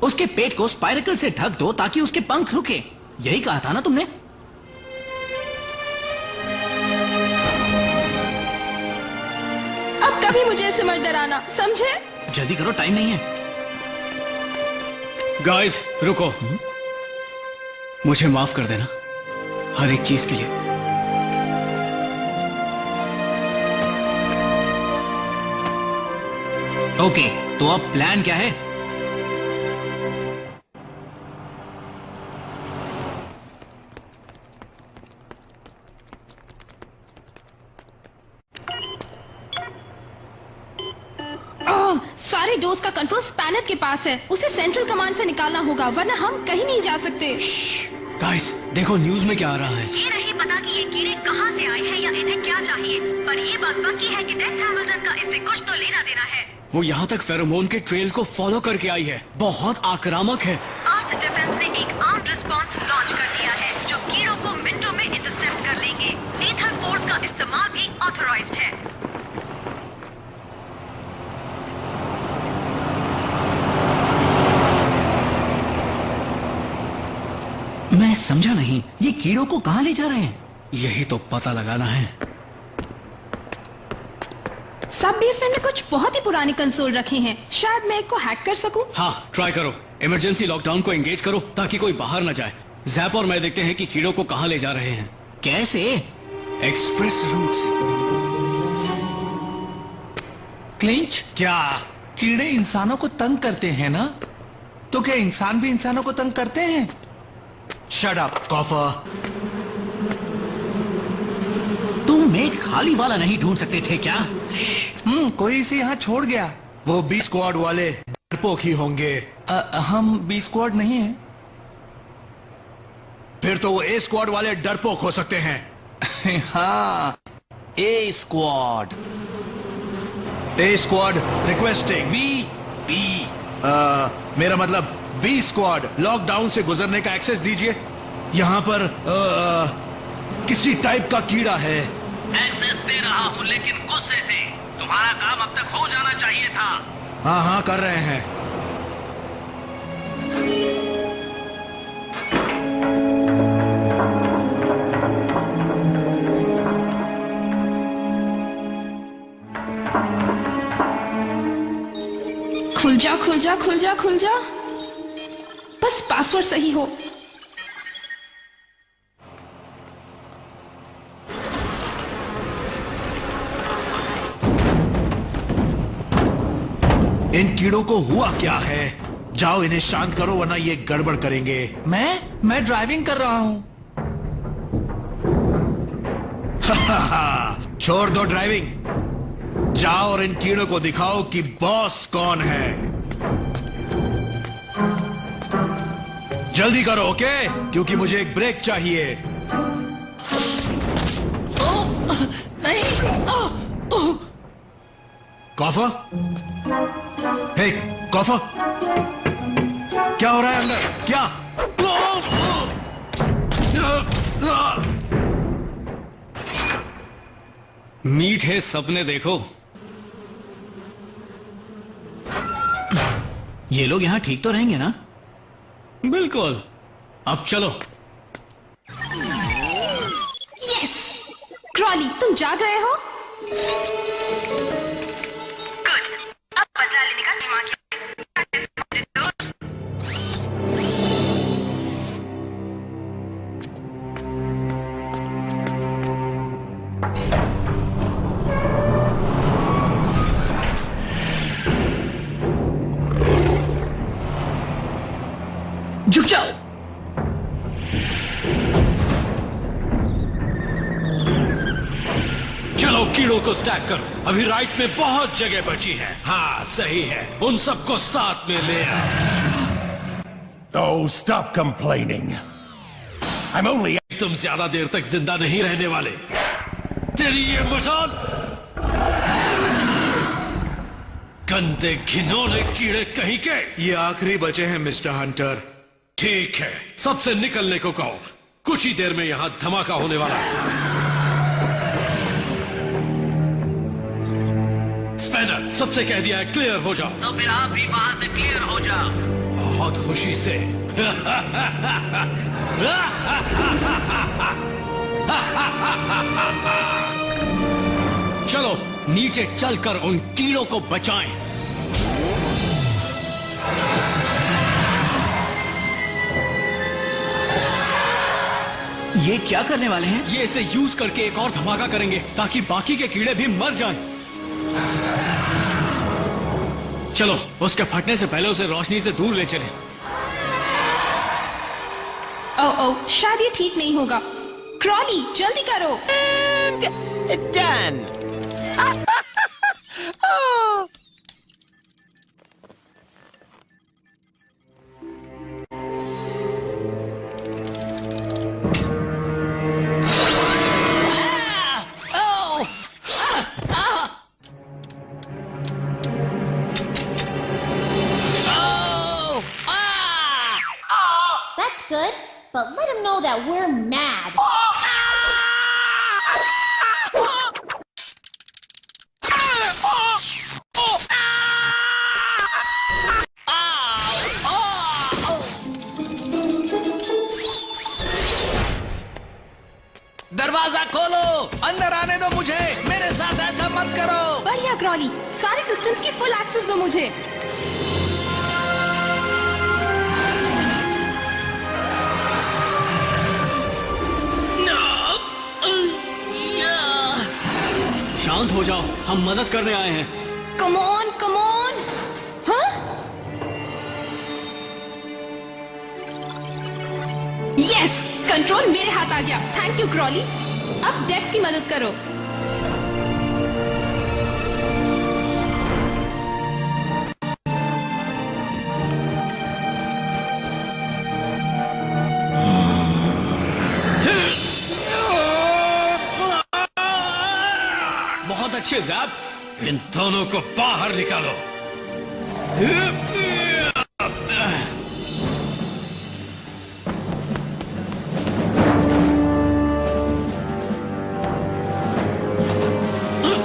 उसके पेट को स्पाइरकल से ढक दो ताकि उसके पंख रुके। यही कहा था ना तुमने? अब कभी मुझे ऐसे मत डराना, समझे? जल्दी करो, टाइम नहीं है। गाइस, रुको। मुझे माफ कर देना हर एक चीज के लिए। ओके, तो अब प्लान क्या है? सारे डोज का कंट्रोल स्पैनर के पास है। उसे सेंट्रल कमांड से निकालना होगा, वरना हम कहीं नहीं जा सकते। गाइस, देखो न्यूज में क्या आ रहा है। ये नहीं पता कि ये कीड़े कहाँ से आए हैं या इन्हें क्या चाहिए, पर ये बात पक्की है कि डेक्स हैमिल्टन का इससे कुछ तो लेना देना है। वो यहाँ तक फेरोमोन के ट्रेल को फॉलो करके आई है। बहुत आक्रामक है। अर्थ डिफेंस ने एक आर्म्ड रिस्पांस लॉन्च कर दिया है, जो कीड़ों को मिनटों में इंटरसेप्ट कर लेंगे। लीथल फोर्स का इस्तेमाल भी ऑथराइज्ड है। मैं समझा नहीं, ये कीड़ों को कहां ले जा रहे हैं? यही तो पता लगाना है। सब बेसमेंट में कुछ बहुत ही पुराने कंसोल रखे हैं। शायद मैं एक को हैक कर सकूं। हाँ, ट्राई करो। इमरजेंसी लॉकडाउन को एंगेज करो ताकि कोई बाहर न जाए। जैप और मैं देखते हैं कि कीड़ों को कहाँ ले जा रहे हैं। कैसे? एक्सप्रेस रूट से। क्लिंच, क्या? कीड़े इंसानों को तंग करते हैं ना? तो क्या इंसान भी इंसानों को तंग करते हैं? Shut up coffer. तुम एक खाली वाला नहीं ढूंढ सकते थे क्या? कोई इसे यहाँ छोड़ गया। वो बी स्क्वाड वाले डरपोक ही होंगे। हम बी स्क्वाड नहीं है। फिर तो वो ए स्क्वाड वाले डरपोक हो सकते हैं। हाँ, ए स्क्वाड। ए स्क्वाड रिक्वेस्टिंग। बी मेरा मतलब बी स्क्वाड, लॉकडाउन से गुजरने का एक्सेस दीजिए। यहाँ पर किसी टाइप का कीड़ा है। एक्सेस दे रहा हूँ, लेकिन गुस्से से। तुम्हारा काम अब तक हो जाना चाहिए था। हाँ हाँ कर रहे हैं। खुल जा खुल जा खुल जा खुल जा, बस पासवर्ड सही हो। इन कीड़ों को हुआ क्या है? जाओ इन्हें शांत करो वरना ये गड़बड़ करेंगे। मैं ड्राइविंग कर रहा हूँ। छोड़ दो ड्राइविंग। जाओ और इन कीड़ों को दिखाओ कि बॉस कौन है। जल्दी करो ओके, क्योंकि मुझे एक ब्रेक चाहिए। नहीं। कॉफर, हे कॉफर, क्या हो रहा है अंदर? क्या? मीठे सपने देखो। ये लोग यहाँ ठीक तो रहेंगे ना? बिल्कुल। अब चलो। यस, क्रॉली तुम जाग रहे हो? गुड, अब बदला लेने का दिमाग। झुक जाओ। चलो कीड़ों को स्टैक करो। अभी राइट में बहुत जगह बची है। हाँ सही है, उन सबको साथ में ले आओ। Oh, stop complaining. I'm only... तुम ज्यादा देर तक जिंदा नहीं रहने वाले। तेरी ये मजाल। गंदे घिनौने कीड़े कहीं के। ये आखिरी बचे हैं मिस्टर हंटर। ठीक है, सबसे निकलने को कहो। कुछ ही देर में यहां धमाका होने वाला है। स्पैनर, सबसे कह दिया है क्लियर हो जाओ। तो फिर आप भी वहां से क्लियर हो जाओ। बहुत खुशी से। चलो नीचे चलकर उन कीड़ों को बचाएं। ये क्या करने वाले हैं? ये इसे यूज करके एक और धमाका करेंगे ताकि बाकी के कीड़े भी मर जाएं। चलो उसके फटने से पहले उसे रोशनी से दूर ले चलें। ओह, शायद ये ठीक नहीं होगा। क्रॉली जल्दी करो। Done. That's good, but let him know that we're mad. दरवाजा खोलो, अंदर आने दो मुझे। मेरे साथ ऐसा मत करो। बढ़िया क्रॉली, सारे सिस्टम्स की फुल एक्सेस दो मुझे। शांत हो जाओ, हम मदद करने आए हैं। Come on, come on. हाँ? यस, कंट्रोल मेरे हाथ आ गया। Thank you Crawley. अब डेक्स की मदद करो। बहुत अच्छे ज़ैप। इन दोनों को बाहर निकालो।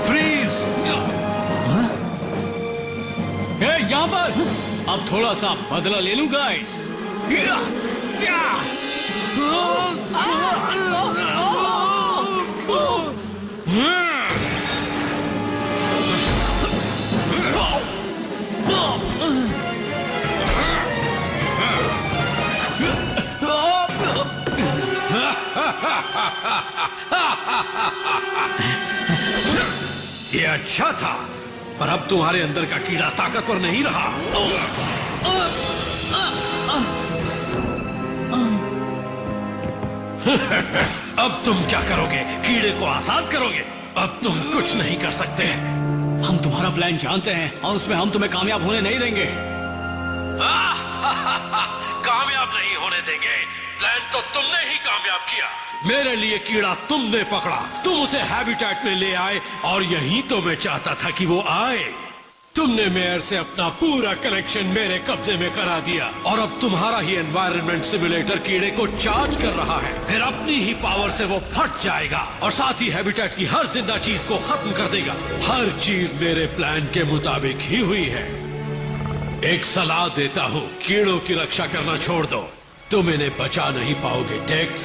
फ्रीज। यहाँ पर। अब थोड़ा सा बदला ले लूं गाइस। ये अच्छा था, पर अब तुम्हारे अंदर का कीड़ा ताकतवर नहीं रहा। अब तुम क्या करोगे? कीड़े को आजाद करोगे? अब तुम कुछ नहीं कर सकते। हम तुम्हारा प्लान जानते हैं और उसमें हम तुम्हें कामयाब होने नहीं देंगे। कामयाब नहीं होने देंगे? प्लान तो तुमने ही कामयाब किया। मेरे लिए कीड़ा तुमने पकड़ा, तुम उसे हैबिटेट में ले आए और यही तो मैं चाहता था कि वो आए। तुमने मेयर से अपना पूरा कनेक्शन मेरे कब्जे में करा दिया और अब तुम्हारा ही एनवायरनमेंट सिमुलेटर कीड़े को चार्ज कर रहा है। फिर अपनी ही पावर से वो फट जाएगा और साथ ही हैबिटेट की हर जिंदा चीज को खत्म कर देगा। हर चीज मेरे प्लान के मुताबिक ही हुई है। एक सलाह देता हूँ, कीड़ों की रक्षा करना छोड़ दो, तुम इन्हें बचा नहीं पाओगे टेक्स।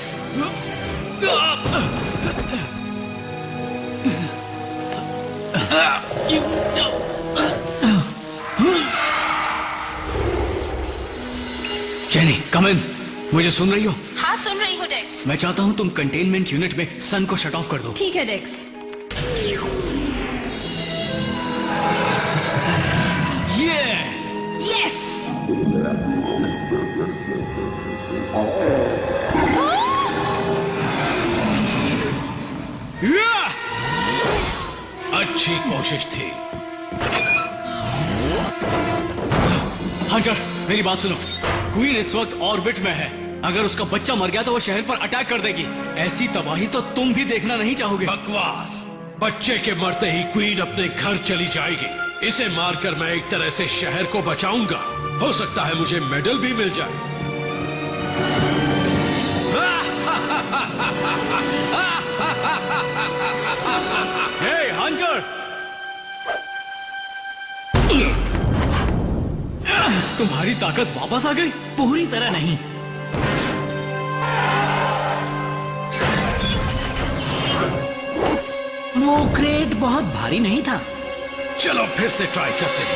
जेनी, कम इन। मुझे सुन रही हो? हाँ, सुन रही हूँ डेक्स। मैं चाहता हूँ तुम कंटेनमेंट यूनिट में सन को शट ऑफ कर दो। ठीक है डेक्स। यस। अच्छी कोशिश थी। हंटर, मेरी बात सुनो। क्वीन इस वक्त ऑर्बिट में है। अगर उसका बच्चा मर गया तो वो शहर पर अटैक कर देगी। ऐसी तबाही तो तुम भी देखना नहीं चाहोगे। बकवास। बच्चे के मरते ही क्वीन अपने घर चली जाएगी। इसे मारकर मैं एक तरह से शहर को बचाऊंगा। हो सकता है मुझे मेडल भी मिल जाए। हे हंटर, तुम्हारी ताकत वापस आ गई? पूरी तरह नहीं। वो क्रेट बहुत भारी नहीं था। चलो फिर से ट्राई करते हैं।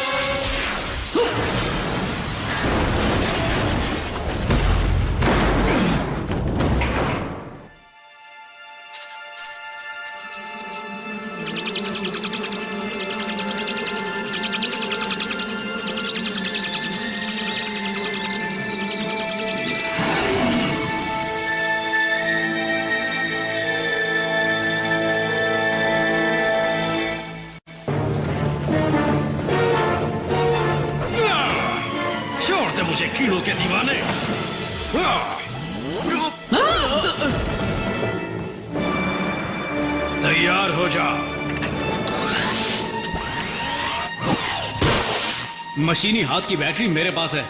मुझे कीड़ों के दीवाने। तैयार हो जा। मशीनी हाथ की बैटरी मेरे पास है।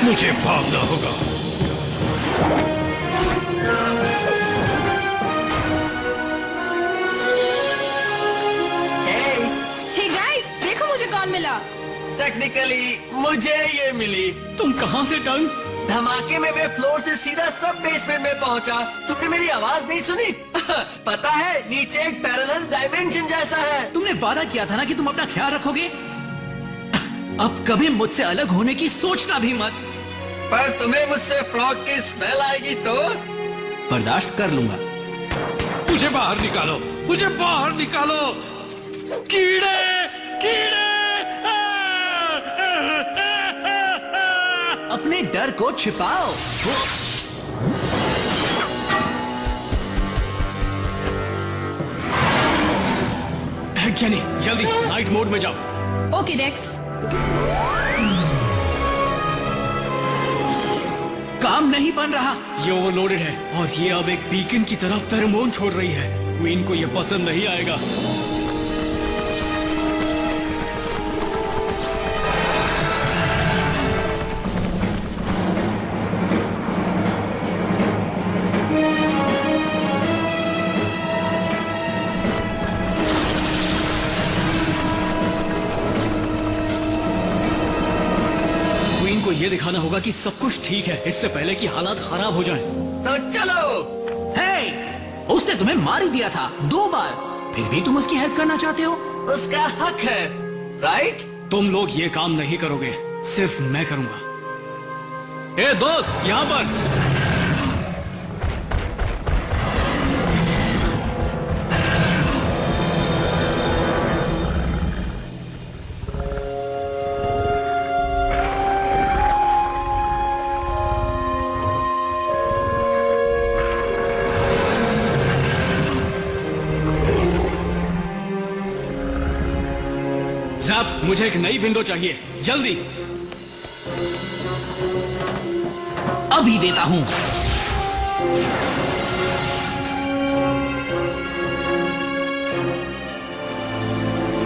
मुझे भागना होगा। हे गाइस, देखो मुझे कौन मिला। टेक्निकली मुझे ये मिली। तुम कहाँ थे टंग? धमाके में मैं फ्लोर से सीधा सब बेसमेंट में पहुंचा। तुमने मेरी आवाज नहीं सुनी? पता है, नीचे एक पैरेलल डायमेंशन जैसा है। तुमने वादा किया था ना कि तुम अपना ख्याल रखोगे। अब कभी मुझसे अलग होने की सोचना भी मत। पर तुम्हें मुझसे फ्रॉग की स्मेल आएगी तो? बर्दाश्त कर लूंगा। मुझे बाहर निकालो, मुझे बाहर निकालो। कीड़े, कीड़े। अपने डर को छिपाओ। जेनी, जल्दी नाइट मोड में जाओ। ओके डेक्स। काम नहीं बन रहा। ये ओवरलोडेड है और ये अब एक बीकन की तरह फेरोमोन छोड़ रही है। क्वीन को ये पसंद नहीं आएगा। को ये दिखाना होगा कि सब कुछ ठीक है इससे पहले कि हालात खराब हो जाएं। तो चलो। हे, उसने तुम्हें मार ही दिया था 2 बार, फिर भी तुम उसकी हेल्प करना चाहते हो? उसका हक है, राइट? तुम लोग ये काम नहीं करोगे, सिर्फ मैं करूंगा। ए दोस्त, यहाँ पर। मुझे एक नई विंडो चाहिए, जल्दी। अभी देता हूं।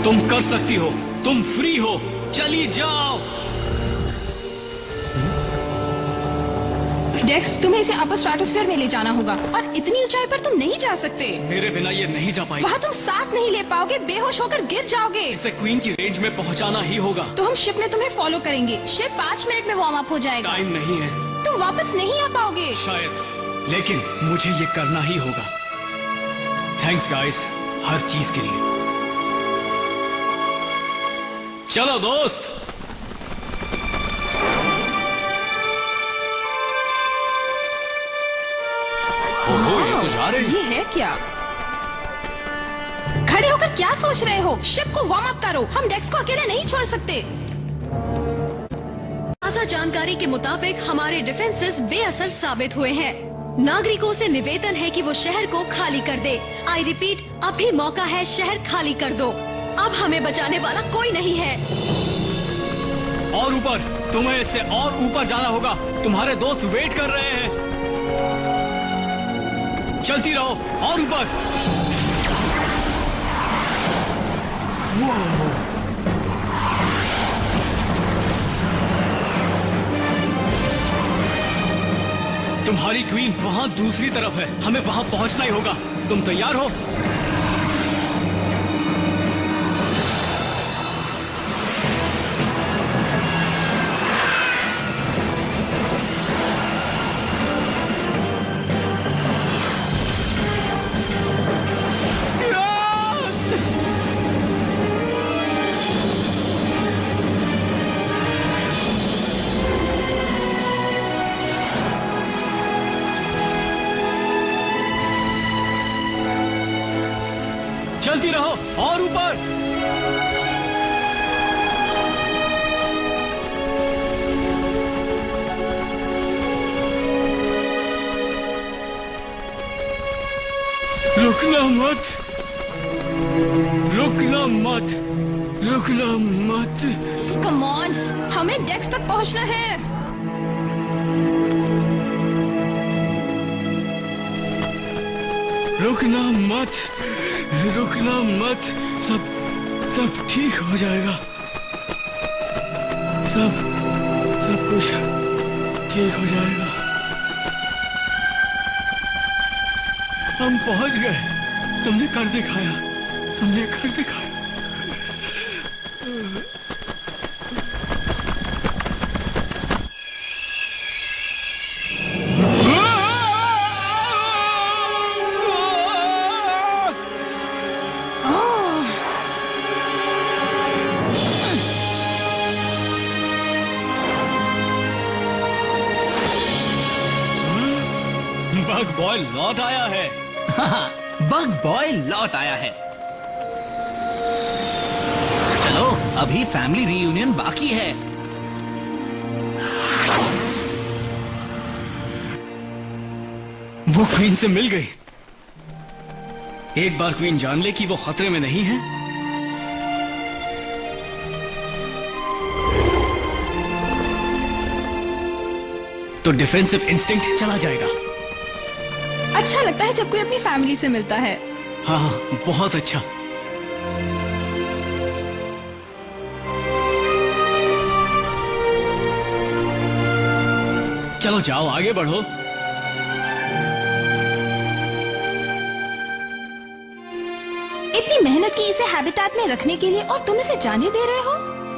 तुम कर सकती हो, तुम फ्री हो, चली जाओ। डेक्स, तुम्हें इसे अपर स्ट्रेटोस्फीयर में ले जाना होगा और इतनी ऊंचाई पर तुम नहीं जा सकते। मेरे बिना ये नहीं जा पाएगी। वहाँ तुम सांस नहीं ले पाओगे, बेहोश होकर गिर जाओगे। इसे क्वीन की रेंज में पहुँचाना ही होगा। तो हम शिप में तुम्हें फॉलो करेंगे। शिप 5 मिनट में वार्म अप हो जाएगा। टाइम नहीं है। तुम वापस नहीं आ पाओगे शायद, लेकिन मुझे ये करना ही होगा। थैंक्स गाइस, हर चीज के लिए। चलो दोस्त। ओहो, ये तो जा रहे हैं। ये है क्या? खड़े होकर क्या सोच रहे हो? शिप को वार्म अप करो। हम डेक्स को अकेले नहीं छोड़ सकते। ताज़ा जानकारी के मुताबिक हमारे डिफेंसेस बेअसर साबित हुए हैं। नागरिकों से निवेदन है कि वो शहर को खाली कर दे। आई रिपीट, अभी मौका है, शहर खाली कर दो। अब हमें बचाने वाला कोई नहीं है। और ऊपर, तुम्हें इससे और ऊपर जाना होगा। तुम्हारे दोस्त वेट कर रहे हैं। चलती रहो और ऊपर। तुम्हारी क्वीन वहां दूसरी तरफ है। हमें वहां पहुंचना ही होगा। तुम तैयार हो? चलती रहो और ऊपर। रुकना मत, रुकना मत, रुकना मत। कम ऑन, हमें डेक्स तक पहुंचना है। रुकना मत, रुकना मत। सब ठीक हो जाएगा। सब कुछ ठीक हो जाएगा। हम पहुंच गए। तुमने कर दिखाया, तुमने कर दिखाया। बग बॉय लौट आया है। बग बॉय लौट आया है। चलो अभी फैमिली रीयूनियन बाकी है। वो क्वीन से मिल गई। एक बार क्वीन जान ले कि वो खतरे में नहीं है, तो डिफेंसिव इंस्टिंक्ट चला जाएगा। अच्छा लगता है जब कोई अपनी फैमिली से मिलता है। हाँ, बहुत अच्छा। चलो जाओ, आगे बढ़ो। इतनी मेहनत की इसे हैबिटेट में रखने के लिए और तुम इसे जाने दे रहे हो?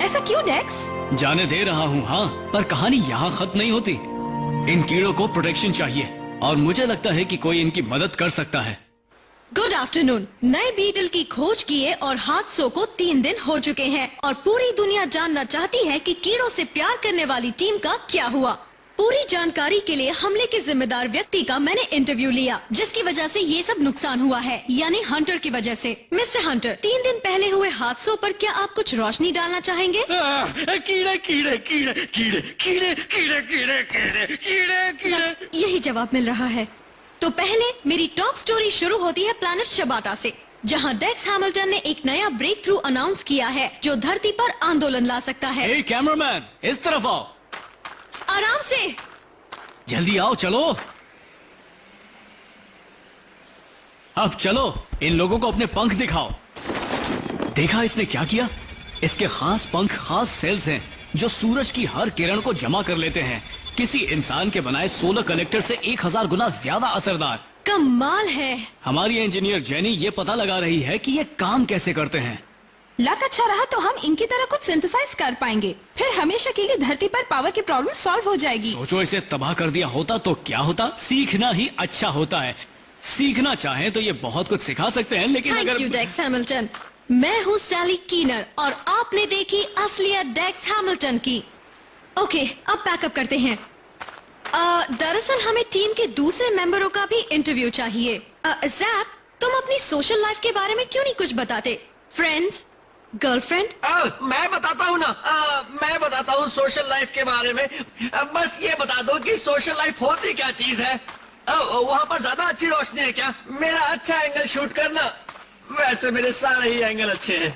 ऐसा क्यों डेक्स? जाने दे रहा हूँ हाँ, पर कहानी यहाँ खत्म नहीं होती। इन कीड़ों को प्रोटेक्शन चाहिए और मुझे लगता है कि कोई इनकी मदद कर सकता है। Good afternoon. नए बीटल की खोज किए और हादसों को 3 दिन हो चुके हैं और पूरी दुनिया जानना चाहती है कि कीड़ों से प्यार करने वाली टीम का क्या हुआ। पूरी जानकारी के लिए हमले के जिम्मेदार व्यक्ति का मैंने इंटरव्यू लिया, जिसकी वजह से ये सब नुकसान हुआ है, यानी हंटर की वजह से। मिस्टर हंटर, 3 दिन पहले हुए हादसों पर क्या आप कुछ रोशनी डालना चाहेंगे? कीड़े कीड़े कीड़े कीड़े कीड़े कीड़े कीड़े कीड़े कीड़े कीड़े, यही जवाब मिल रहा है। तो पहले मेरी टॉप स्टोरी शुरू होती है प्लैनेट शबाटा से, जहां डेक्स हैमिल्टन ने एक नया ब्रेक थ्रू अनाउंस किया है जो धरती पर आंदोलन ला सकता है। हे कैमरामैन, इस तरफ आओ। आराम से, जल्दी आओ, चलो। अब चलो, इन लोगों को अपने पंख दिखाओ। देखा इसने क्या किया? इसके खास पंख खास सेल्स हैं जो सूरज की हर किरण को जमा कर लेते हैं। किसी इंसान के बनाए सोलर कलेक्टर से 1000 गुना ज्यादा असरदार। कमाल है। हमारी इंजीनियर जेनी ये पता लगा रही है कि ये काम कैसे करते हैं। लक अच्छा रहा तो हम इनकी तरह कुछ सिंथेसाइज कर पाएंगे, फिर हमेशा के लिए धरती पर पावर की प्रॉब्लम सॉल्व हो जाएगी। सोचो इसे तबाह कर दिया होता तो क्या होता? सीखना ही अच्छा होता है। सीखना चाहें तो ये बहुत कुछ सिखा सकते हैं, लेकिन Thank अगर you, डेक्स हैमिल्टन। मैं हूँ सैली कीनर और आपने देखी असलियत डेक्स हैमिल्टन की। ओके, अब पैकअप करते हैं। दरअसल हमें टीम के दूसरे मेंबरों का भी इंटरव्यू चाहिए। जैप, तुम अपनी सोशल लाइफ के बारे में क्यों नहीं कुछ बताते? Friends, girlfriend? मैं बताता हूँ ना। मैं बताता हूँ सोशल लाइफ के बारे में। बस ये बता दो कि सोशल लाइफ होती क्या चीज है। वहाँ पर ज्यादा अच्छी रोशनी है क्या? मेरा अच्छा एंगल शूट करना। वैसे मेरे सारे ही एंगल अच्छे हैं।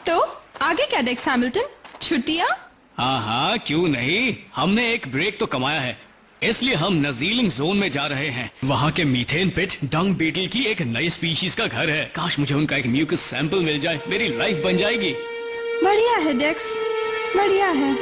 तो आगे क्या डेक्स हैमिल्टन? छुट्टियाँ? हाँ, क्यों नहीं। हमने एक ब्रेक तो कमाया है, इसलिए हम नजीलिंग जोन में जा रहे हैं। वहाँ के मीथेन पिट डंग बीटल की एक नई स्पीशीज का घर है। काश मुझे उनका एक म्यूकस सैंपल मिल जाए, मेरी लाइफ बन जाएगी। बढ़िया है डेक्स, बढ़िया है।